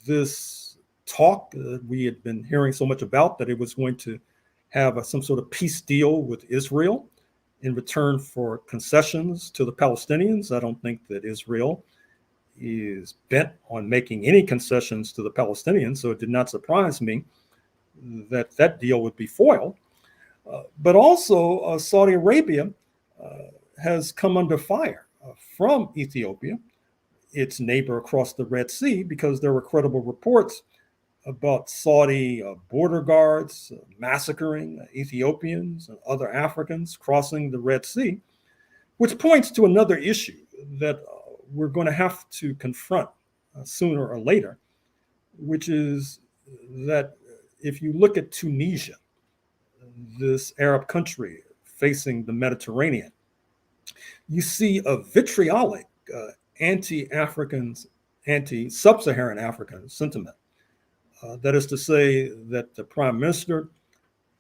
this talk that we had been hearing so much about, that it was going to have some sort of peace deal with Israel in return for concessions to the Palestinians. I don't think that Israel is bent on making any concessions to the Palestinians, so it did not surprise me that that deal would be foiled. But also, Saudi Arabia has come under fire from Ethiopia, its neighbor across the Red Sea, because there were credible reports about Saudi border guards massacring Ethiopians and other Africans crossing the Red Sea, which points to another issue that we're going to have to confront sooner or later, which is that if you look at Tunisia, this Arab country facing the Mediterranean, you see a vitriolic anti-African, anti-sub-Saharan African sentiment. That is to say that the prime minister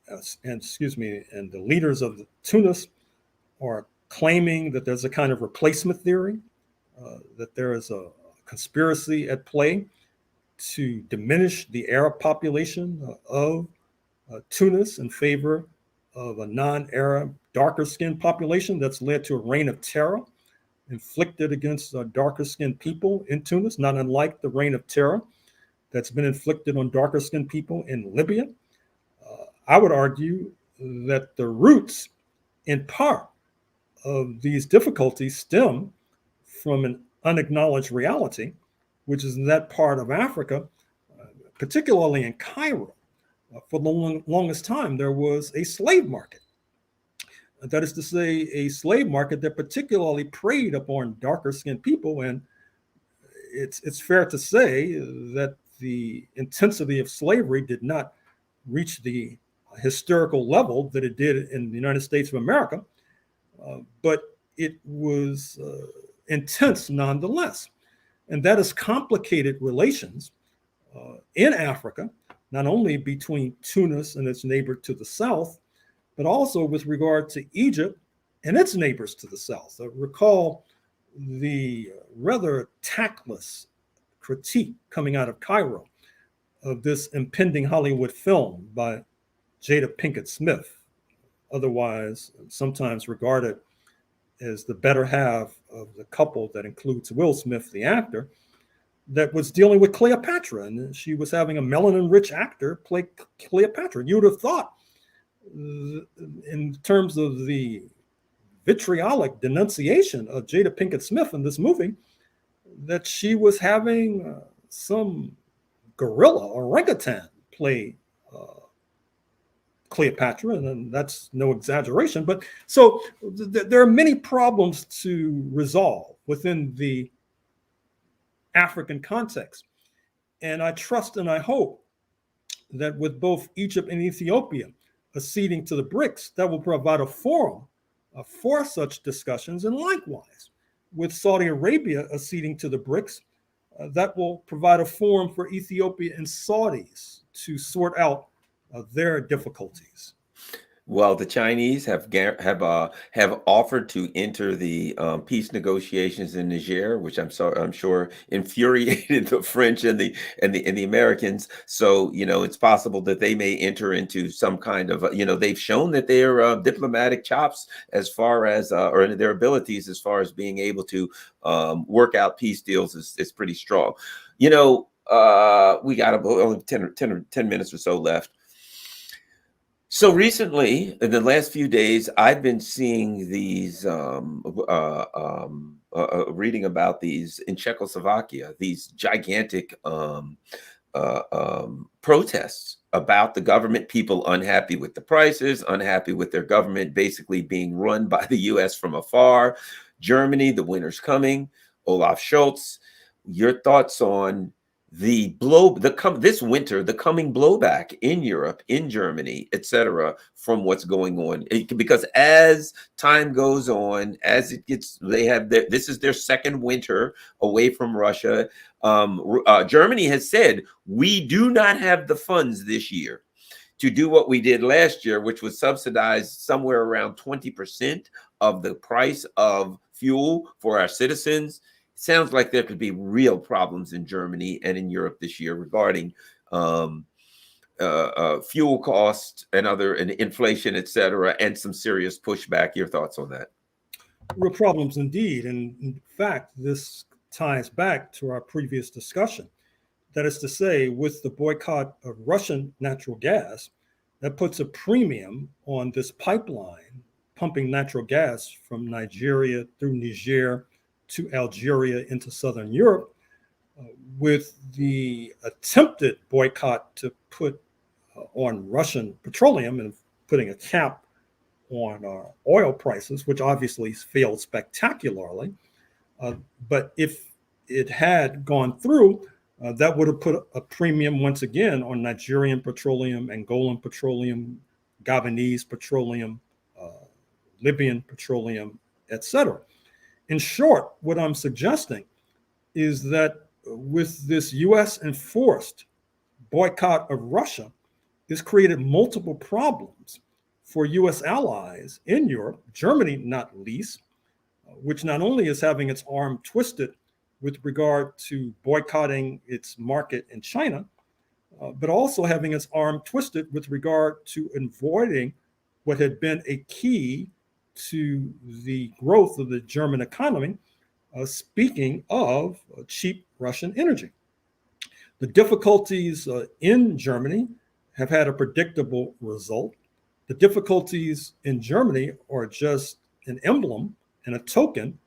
and the leaders of Tunis are claiming that there's a kind of replacement theory, that there is a conspiracy at play to diminish the Arab population of Tunis in favor of a non-Arab, darker-skinned population. That's led to a reign of terror inflicted against darker-skinned people in Tunis, not unlike the reign of terror that's been inflicted on darker-skinned people in Libya. I would argue that the roots, in part, of these difficulties stem from an unacknowledged reality, which is in that part of Africa, particularly in Cairo. For the longest time, there was a slave market. That is to say, a slave market that particularly preyed upon darker-skinned people. And it's fair to say that the intensity of slavery did not reach the historical level that it did in the United States of America, but it was intense nonetheless. And that has complicated relations in Africa, not only between Tunis and its neighbor to the south, but also with regard to Egypt and its neighbors to the south. Recall the rather tactless critique coming out of Cairo of this impending Hollywood film by Jada Pinkett Smith, otherwise sometimes regarded as the better half of the couple that includes Will Smith, the actor, that was dealing with Cleopatra. And she was having a melanin-rich actor play Cleopatra. You would have thought, in terms of the vitriolic denunciation of Jada Pinkett Smith in this movie, that she was having some gorilla or orangutan play Cleopatra, and that's no exaggeration. But so there are many problems to resolve within the African context. And I trust and I hope that with both Egypt and Ethiopia acceding to the BRICS, that will provide a forum for such discussions. And likewise, with Saudi Arabia acceding to the BRICS, that will provide a forum for Ethiopia and Saudis to sort out their difficulties. Well, the Chinese have offered to enter the peace negotiations in Niger, which I'm sure infuriated the French and the Americans. So it's possible that they may enter into some kind of they've shown that their diplomatic chops as far as or their abilities as far as being able to work out peace deals is pretty strong. We got about only 10 minutes or so left. So recently, in the last few days, I've been seeing these, reading about these in Czechoslovakia, these gigantic protests about the government, people unhappy with the prices, unhappy with their government basically being run by the US from afar. Germany, the winter's coming. Olaf Scholz, your thoughts on this winter, the coming blowback in Europe, in Germany, etc., from what's going on? Because as time goes on, as it gets, this is their second winter away from Russia. Germany has said, we do not have the funds this year to do what we did last year, which was subsidize somewhere around 20% of the price of fuel for our citizens. Sounds like there could be real problems in Germany and in Europe this year regarding fuel costs and inflation, et cetera, and some serious pushback. Your thoughts on that? Real problems indeed. And in fact, this ties back to our previous discussion. That is to say, with the boycott of Russian natural gas, that puts a premium on this pipeline pumping natural gas from Nigeria through Niger to Algeria into Southern Europe, with the attempted boycott to put on Russian petroleum and putting a cap on oil prices, which obviously failed spectacularly. But if it had gone through, that would have put a premium once again on Nigerian petroleum, Angolan petroleum, Gabonese petroleum, Libyan petroleum, etc. In short, what I'm suggesting is that with this US enforced boycott of Russia, this created multiple problems for US allies in Europe, Germany not least, which not only is having its arm twisted with regard to boycotting its market in China, but also having its arm twisted with regard to avoiding what had been a key to the growth of the German economy, speaking of cheap Russian energy. The difficulties in Germany have had a predictable result. The difficulties in Germany are just an emblem and a token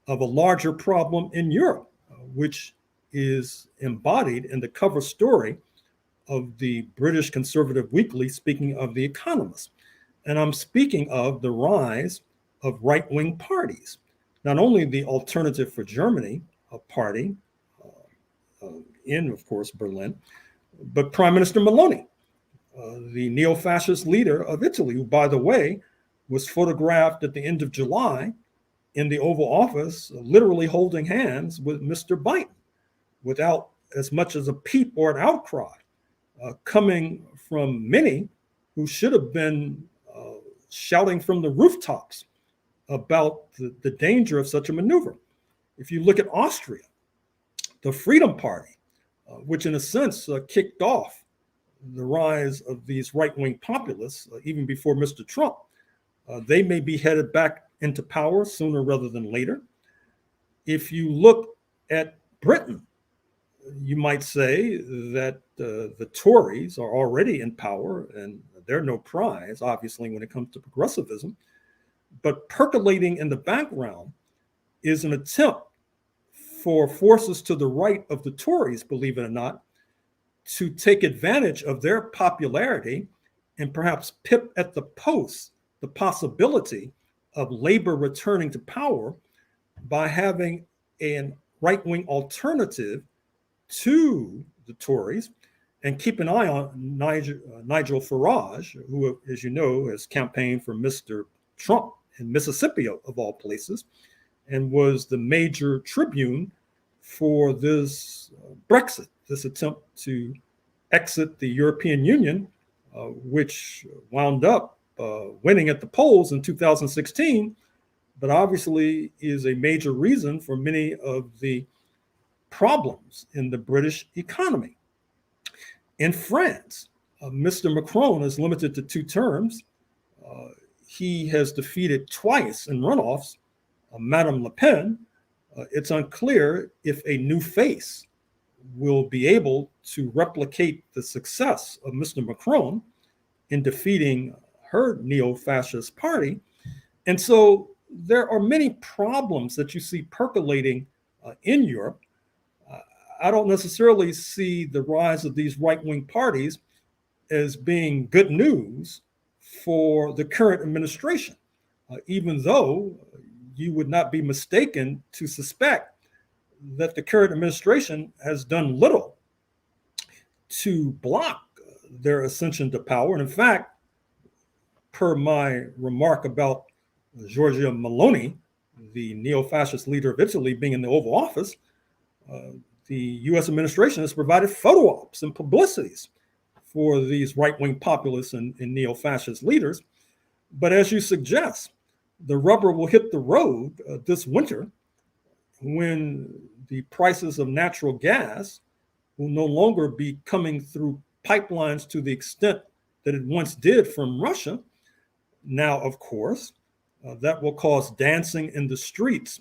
of a larger problem in Europe, which is embodied in the cover story of the British Conservative Weekly, speaking of The Economist. And I'm speaking of the rise of right-wing parties. Not only the Alternative for Germany, a party in, of course, Berlin, but Prime Minister Meloni, the neo-fascist leader of Italy, who, by the way, was photographed at the end of July in the Oval Office, literally holding hands with Mr. Biden, without as much as a peep or an outcry coming from many who should have been shouting from the rooftops about the danger of such a maneuver. If you look at Austria, the Freedom Party, which in a sense kicked off the rise of these right-wing populists even before Mr. Trump, they may be headed back into power sooner rather than later. If you look at Britain, you might say that the Tories are already in power and they're no prize, obviously, when it comes to progressivism. But percolating in the background is an attempt for forces to the right of the Tories, believe it or not, to take advantage of their popularity and perhaps pip at the post the possibility of Labor returning to power by having a right-wing alternative to the Tories. And keep an eye on Nigel Farage, who, as you know, has campaigned for Mr. Trump in Mississippi, of all places, and was the major tribune for this Brexit, this attempt to exit the European Union, which wound up winning at the polls in 2016, but obviously is a major reason for many of the problems in the British economy. In France, Mr. Macron is limited to 2 terms. He has defeated twice in runoffs Madame Le Pen. It's unclear if a new face will be able to replicate the success of Mr. Macron in defeating her neo-fascist party. And so there are many problems that you see percolating in Europe. Uh, I don't necessarily see the rise of these right-wing parties as being good news for the current administration, even though you would not be mistaken to suspect that the current administration has done little to block their ascension to power. And in fact, per my remark about Giorgia Meloni, the neo-fascist leader of Italy, being in the Oval Office, uh, the U.S. administration has provided photo ops and publicities for these right-wing populists and neo-fascist leaders. But as you suggest, the rubber will hit the road this winter when the prices of natural gas will no longer be coming through pipelines to the extent that it once did from Russia. Now, of course, that will cause dancing in the streets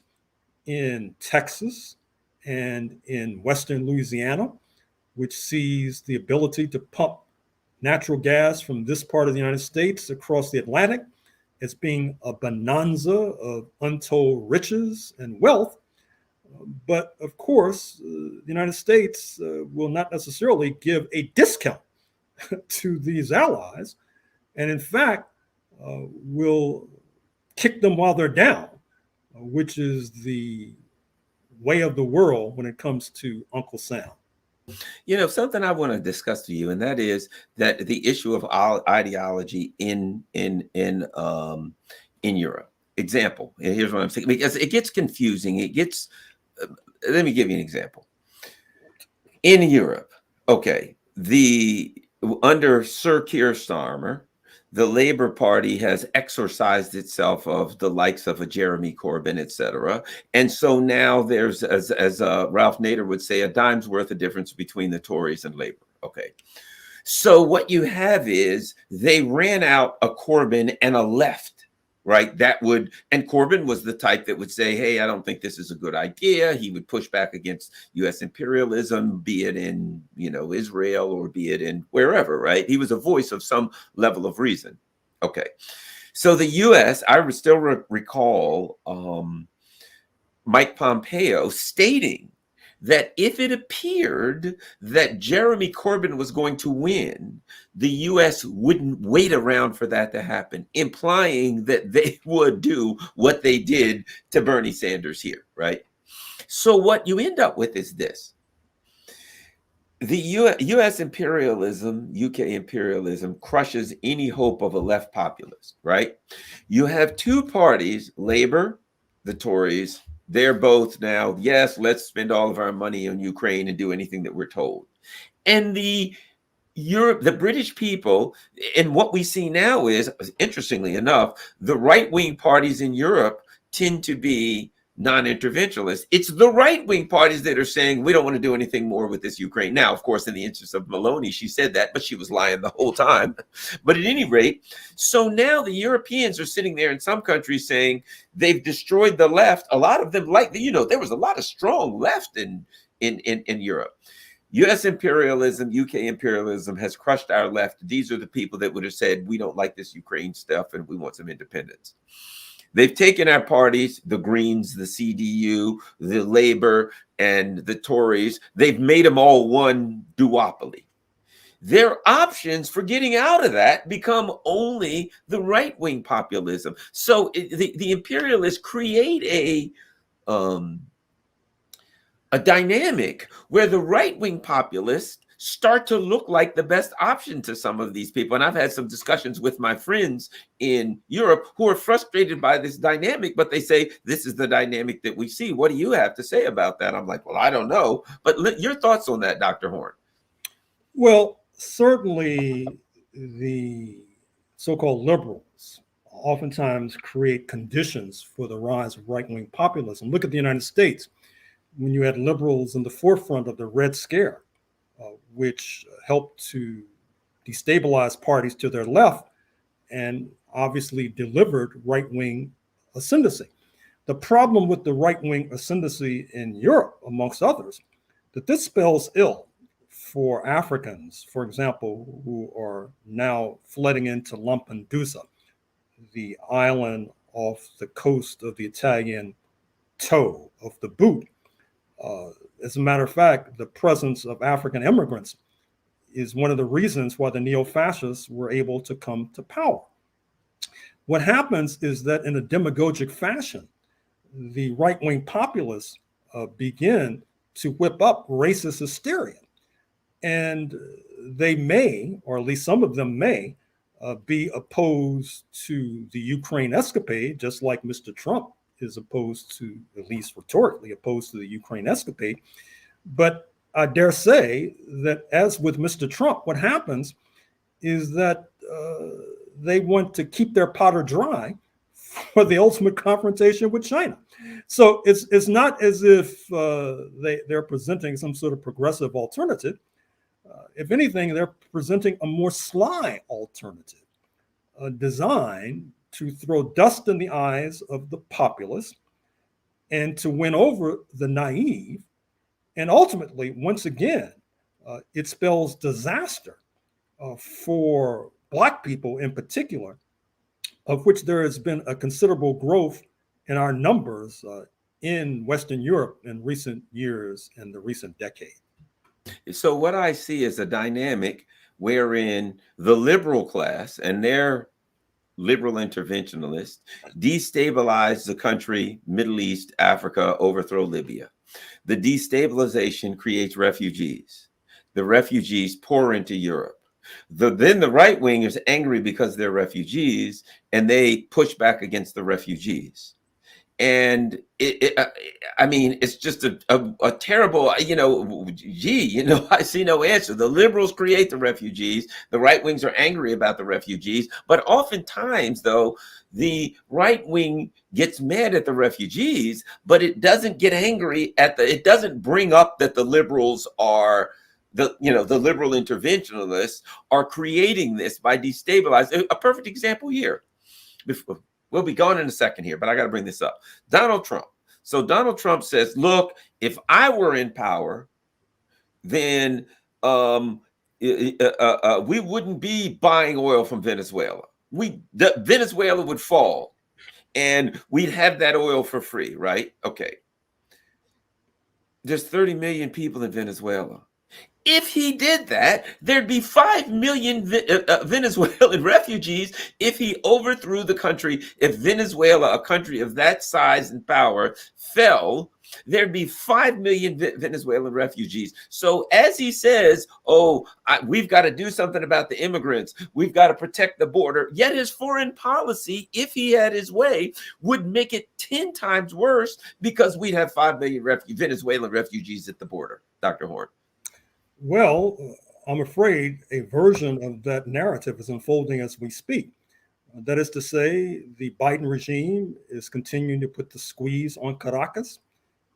in Texas and in Western Louisiana, which sees the ability to pump natural gas from this part of the United States across the Atlantic as being a bonanza of untold riches and wealth. But of course, the United States will not necessarily give a discount to these allies, and in fact, will kick them while they're down, which is the way of the world when it comes to Uncle Sam. Something I want to discuss with you, and that is that the issue of ideology in Europe. Example, and here's what I'm saying, because it gets confusing. It gets. Let me give you an example. In Europe, okay, under Sir Keir Starmer, the Labour Party has exorcised itself of the likes of a Jeremy Corbyn, et cetera. And so now there's, as Ralph Nader would say, a dime's worth of difference between the Tories and Labour. Okay. So what you have is they ran out a Corbyn and a left, right? And Corbyn was the type that would say, hey, I don't think this is a good idea. He would push back against U.S. imperialism, be it in, Israel or be it in wherever, right? He was a voice of some level of reason. Okay. So the U.S., I would still recall Mike Pompeo stating that if it appeared that Jeremy Corbyn was going to win, the U.S. wouldn't wait around for that to happen, implying that they would do what they did to Bernie Sanders here, right? So what you end up with is this. The U.S. imperialism, UK imperialism, crushes any hope of a left populist, right? You have two parties, Labour, the Tories. They're both now, yes, let's spend all of our money on Ukraine and do anything that we're told. And the British people, and what we see now is, interestingly enough, the right-wing parties in Europe tend to be non-interventionalists. It's the right-wing parties that are saying, we don't want to do anything more with this Ukraine. Now, of course, in the interest of Meloni, she said that, but she was lying the whole time. But at any rate, so now the Europeans are sitting there in some countries saying they've destroyed the left. A lot of them, there was a lot of strong left in Europe. U.S. imperialism, UK imperialism has crushed our left. These are the people that would have said, we don't like this Ukraine stuff and we want some independence. They've taken our parties, the Greens, the CDU, the Labour, and the Tories. They've made them all one duopoly. Their options for getting out of that become only the right-wing populism. So the imperialists create a dynamic where the right-wing populists start to look like the best option to some of these people. And I've had some discussions with my friends in Europe who are frustrated by this dynamic, but they say, this is the dynamic that we see. What do you have to say about that? I'm like, well, I don't know. But your thoughts on that, Dr. Horne? Well, certainly the so-called liberals oftentimes create conditions for the rise of right-wing populism. Look at the United States, when you had liberals in the forefront of the Red Scare, which helped to destabilize parties to their left and obviously delivered right-wing ascendancy. The problem with the right-wing ascendancy in Europe, amongst others, that this spells ill for Africans, for example, who are now flooding into Lampedusa, the island off the coast of the Italian toe of the boot. As a matter of fact, the presence of African immigrants is one of the reasons why the neo-fascists were able to come to power. What happens is that in a demagogic fashion, the right-wing populists begin to whip up racist hysteria. And they may, or at least some of them may, be opposed to the Ukraine escapade, just like Mr. Trump is opposed to, at least rhetorically, opposed to the Ukraine escapade. But I dare say that, as with Mr. Trump, what happens is that they want to keep their powder dry for the ultimate confrontation with China. So it's not as if they're presenting some sort of progressive alternative. If anything, they're presenting a more sly alternative, designed to throw dust in the eyes of the populace and to win over the naive. And ultimately, once again, it spells disaster for Black people in particular, of which there has been a considerable growth in our numbers in Western Europe in recent years and the recent decade. So what I see is a dynamic wherein the liberal class and their liberal interventionists destabilize the country, Middle East, Africa, overthrow Libya. The destabilization creates refugees. The refugees pour into Europe. Then the right wing is angry because they're refugees, and they push back against the refugees. And I mean, it's just a terrible, I see no answer. The liberals create the refugees. The right wings are angry about the refugees. But oftentimes, though, the right wing gets mad at the refugees, but it doesn't get angry it doesn't bring up that the liberals are the liberal interventionists are creating this by destabilizing. A perfect example here. We'll be gone in a second here, but I got to bring this up. Donald Trump. So Donald Trump says, look, if I were in power, then we wouldn't be buying oil from Venezuela. Venezuela would fall and we'd have that oil for free, right? Okay. There's 30 million people in Venezuela. If he did that, there'd be 5 million Venezuelan refugees if he overthrew the country. If Venezuela, a country of that size and power, fell, there'd be 5 million Venezuelan refugees. So as he says, we've got to do something about the immigrants. We've got to protect the border. Yet his foreign policy, if he had his way, would make it 10 times worse because we'd have 5 million Venezuelan refugees at the border. Dr. Horne. Well, I'm afraid a version of that narrative is unfolding as we speak. That is to say, the Biden regime is continuing to put the squeeze on Caracas.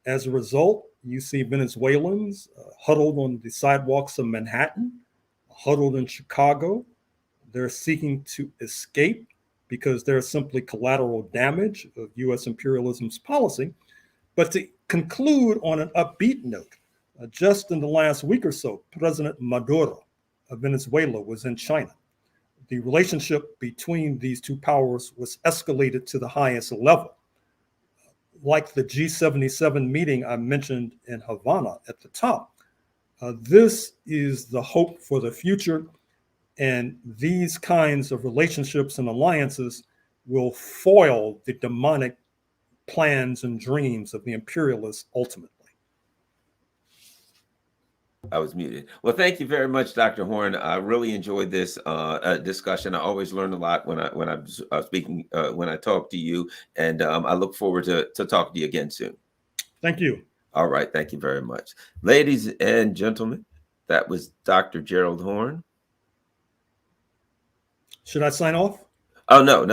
As a result, you see Venezuelans huddled on the sidewalks of Manhattan, huddled in Chicago. They're seeking to escape because there's simply collateral damage of U.S. imperialism's policy. But to conclude on an upbeat note, just in the last week or so, President Maduro of Venezuela was in China. The relationship between these two powers was escalated to the highest level. Like the G77 meeting I mentioned in Havana at the top, this is the hope for the future. And these kinds of relationships and alliances will foil the demonic plans and dreams of the imperialists ultimately. I was muted. Well, thank you very much, Dr. Horne. I really enjoyed this discussion. I always learn a lot when I'm speaking, when I talk to you, and I look forward to talking to you again soon. Thank you. All right. Thank you very much. Ladies and gentlemen, that was Dr. Gerald Horne. Should I sign off? Oh, no.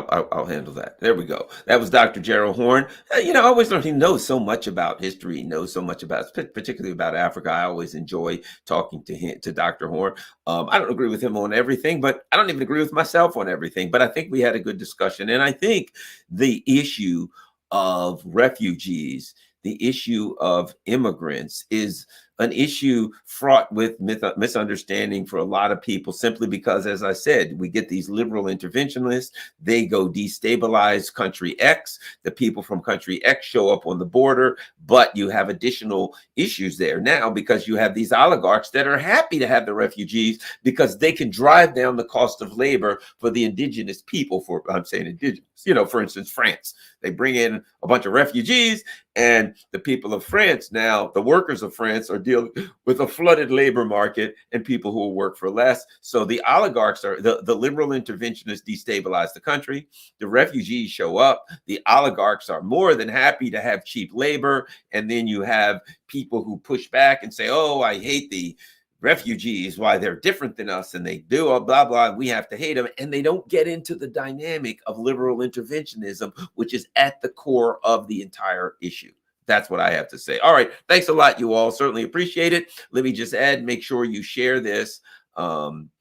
I'll handle that. There we go. That was Dr. Gerald Horne. I always learn he knows so much about history. He knows so much about, particularly about Africa. I always enjoy talking to Dr. Horne. I don't agree with him on everything, but I don't even agree with myself on everything. But I think we had a good discussion. And I think the issue of refugees, the issue of immigrants is an issue fraught with misunderstanding for a lot of people, simply because, as I said, we get these liberal interventionists. They go destabilize country X. The people from country X show up on the border, but you have additional issues there now because you have these oligarchs that are happy to have the refugees because they can drive down the cost of labor for the indigenous people. I'm saying indigenous, for instance, France. They bring in a bunch of refugees, and the people of France now, the workers of France, are dealing with a flooded labor market and people who will work for less. So the oligarchs the liberal interventionists destabilize the country. The refugees show up. The oligarchs are more than happy to have cheap labor. And then you have people who push back and say, oh, I hate the refugees, why they're different than us, and they do blah blah, we have to hate them. And they don't get into the dynamic of liberal interventionism, which is at the core of the entire issue. That's what I have to say. All right, thanks a lot, you all. Certainly appreciate it. Let me just add, make sure you share this on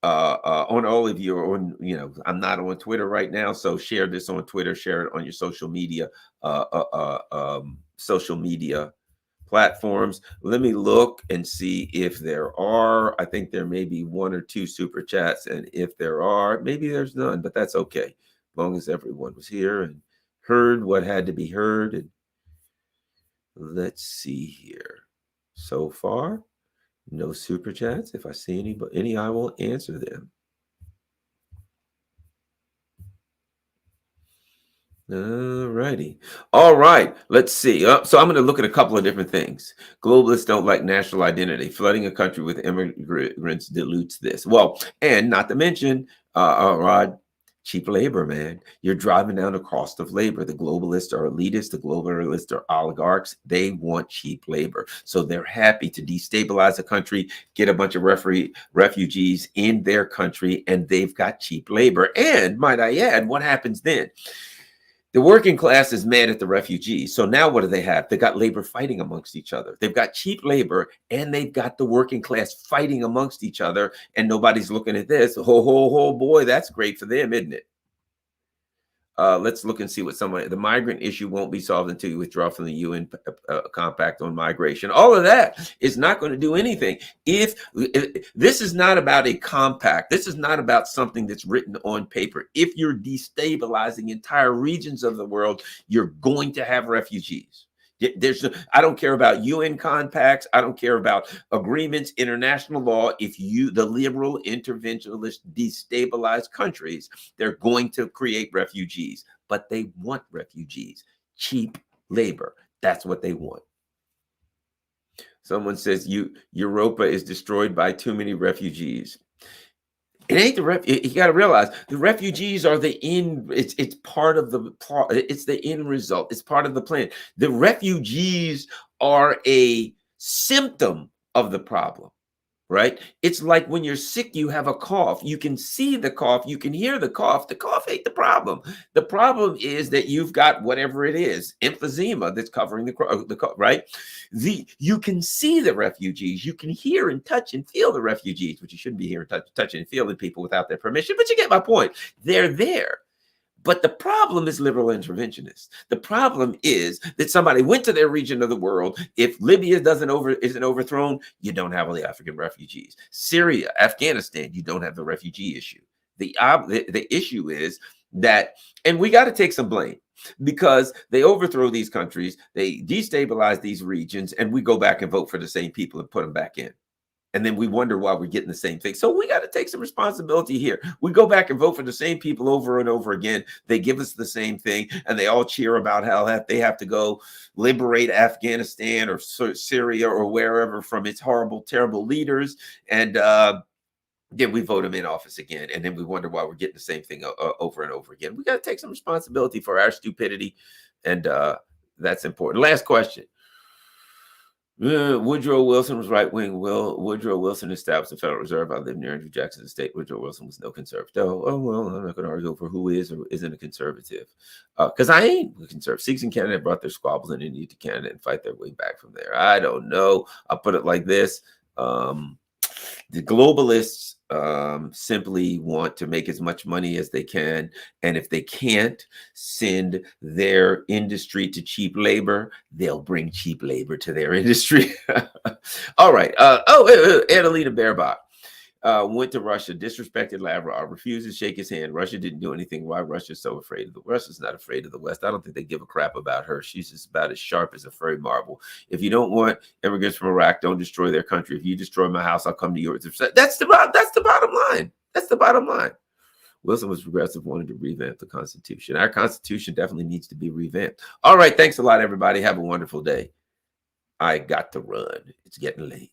all of your, I'm not on Twitter right now, so share this on Twitter, share it on your social media platforms. Let me look and see if there are. I think there may be one or two super chats, and if there are, maybe there's none, but that's okay, as long as everyone was here and heard what had to be heard. And let's see here. So far, no super chats. If I see any, I will answer them. All righty. All right. Let's see. So I'm going to look at a couple of different things. Globalists don't like national identity. Flooding a country with immigrants dilutes this. Well, and not to mention, Rod, cheap labor, man. You're driving down the cost of labor. The globalists are elitists. The globalists are oligarchs. They want cheap labor. So they're happy to destabilize a country, get a bunch of refugees in their country, and they've got cheap labor. And might I add, what happens then? The working class is mad at the refugees. So now what do they have? They got labor fighting amongst each other. They've got cheap labor, and they've got the working class fighting amongst each other, and nobody's looking at this. Oh boy, that's great for them, isn't it? Let's look and see what the migrant issue won't be solved until you withdraw from the UN compact on migration. All of that is not going to do anything. If this is not about a compact, this is not about something that's written on paper. If you're destabilizing entire regions of the world, you're going to have refugees. I don't care about UN compacts. I don't care about agreements, international law. If the liberal interventionists destabilize countries, they're going to create refugees. But they want refugees, cheap labor. That's what they want. Someone says Europa is destroyed by too many refugees. It ain't you got to realize the refugees are the end. It's part of the plot. It's the end result. It's part of the plan. The refugees are a symptom of the problem, right? It's like when you're sick, you have a cough. You can see the cough. You can hear the cough. The cough ain't the problem. The problem is that you've got whatever it is, emphysema that's covering the cough, right? You can see the refugees. You can hear and touch and feel the refugees, which you shouldn't be hearing, touching and feeling people without their permission. But you get my point. They're there. But the problem is liberal interventionists. The problem is that somebody went to their region of the world. If Libya isn't overthrown, you don't have all the African refugees. Syria, Afghanistan, you don't have the refugee issue. The issue is that, and we got to take some blame, because they overthrow these countries, they destabilize these regions, and we go back and vote for the same people and put them back in. And then we wonder why we're getting the same thing. So we got to take some responsibility here. We go back and vote for the same people over and over again. They give us the same thing, and they all cheer about how they have to go liberate Afghanistan or Syria or wherever from its horrible, terrible leaders. And then we vote them in office again. And then we wonder why we're getting the same thing over and over again. We got to take some responsibility for our stupidity. And that's important. Last question. Woodrow Wilson was right wing. Woodrow Wilson established the Federal Reserve. I lived near Andrew Jackson's estate. Woodrow Wilson was no conservative. Oh well, I'm not going to argue over who is or isn't a conservative, because I ain't a conservative. Sikhs in Canada brought their squabbles in India to Canada and fight their way back from there. I don't know. I'll put it like this: The globalists simply want to make as much money as they can. And if they can't send their industry to cheap labor, they'll bring cheap labor to their industry. All right. Annalena Baerbock went to Russia, disrespected Lavrov, refused to shake his hand. Russia didn't do anything. Why Russia's so afraid of the West? Russia's not afraid of the West. I don't think they give a crap about her. She's just about as sharp as a furry marble. If you don't want immigrants from Iraq, don't destroy their country. If you destroy my house, I'll come to yours. That's the bottom line. That's the bottom line. Wilson was progressive, wanted to revamp the Constitution. Our Constitution definitely needs to be revamped. All right. Thanks a lot, everybody. Have a wonderful day. I got to run. It's getting late.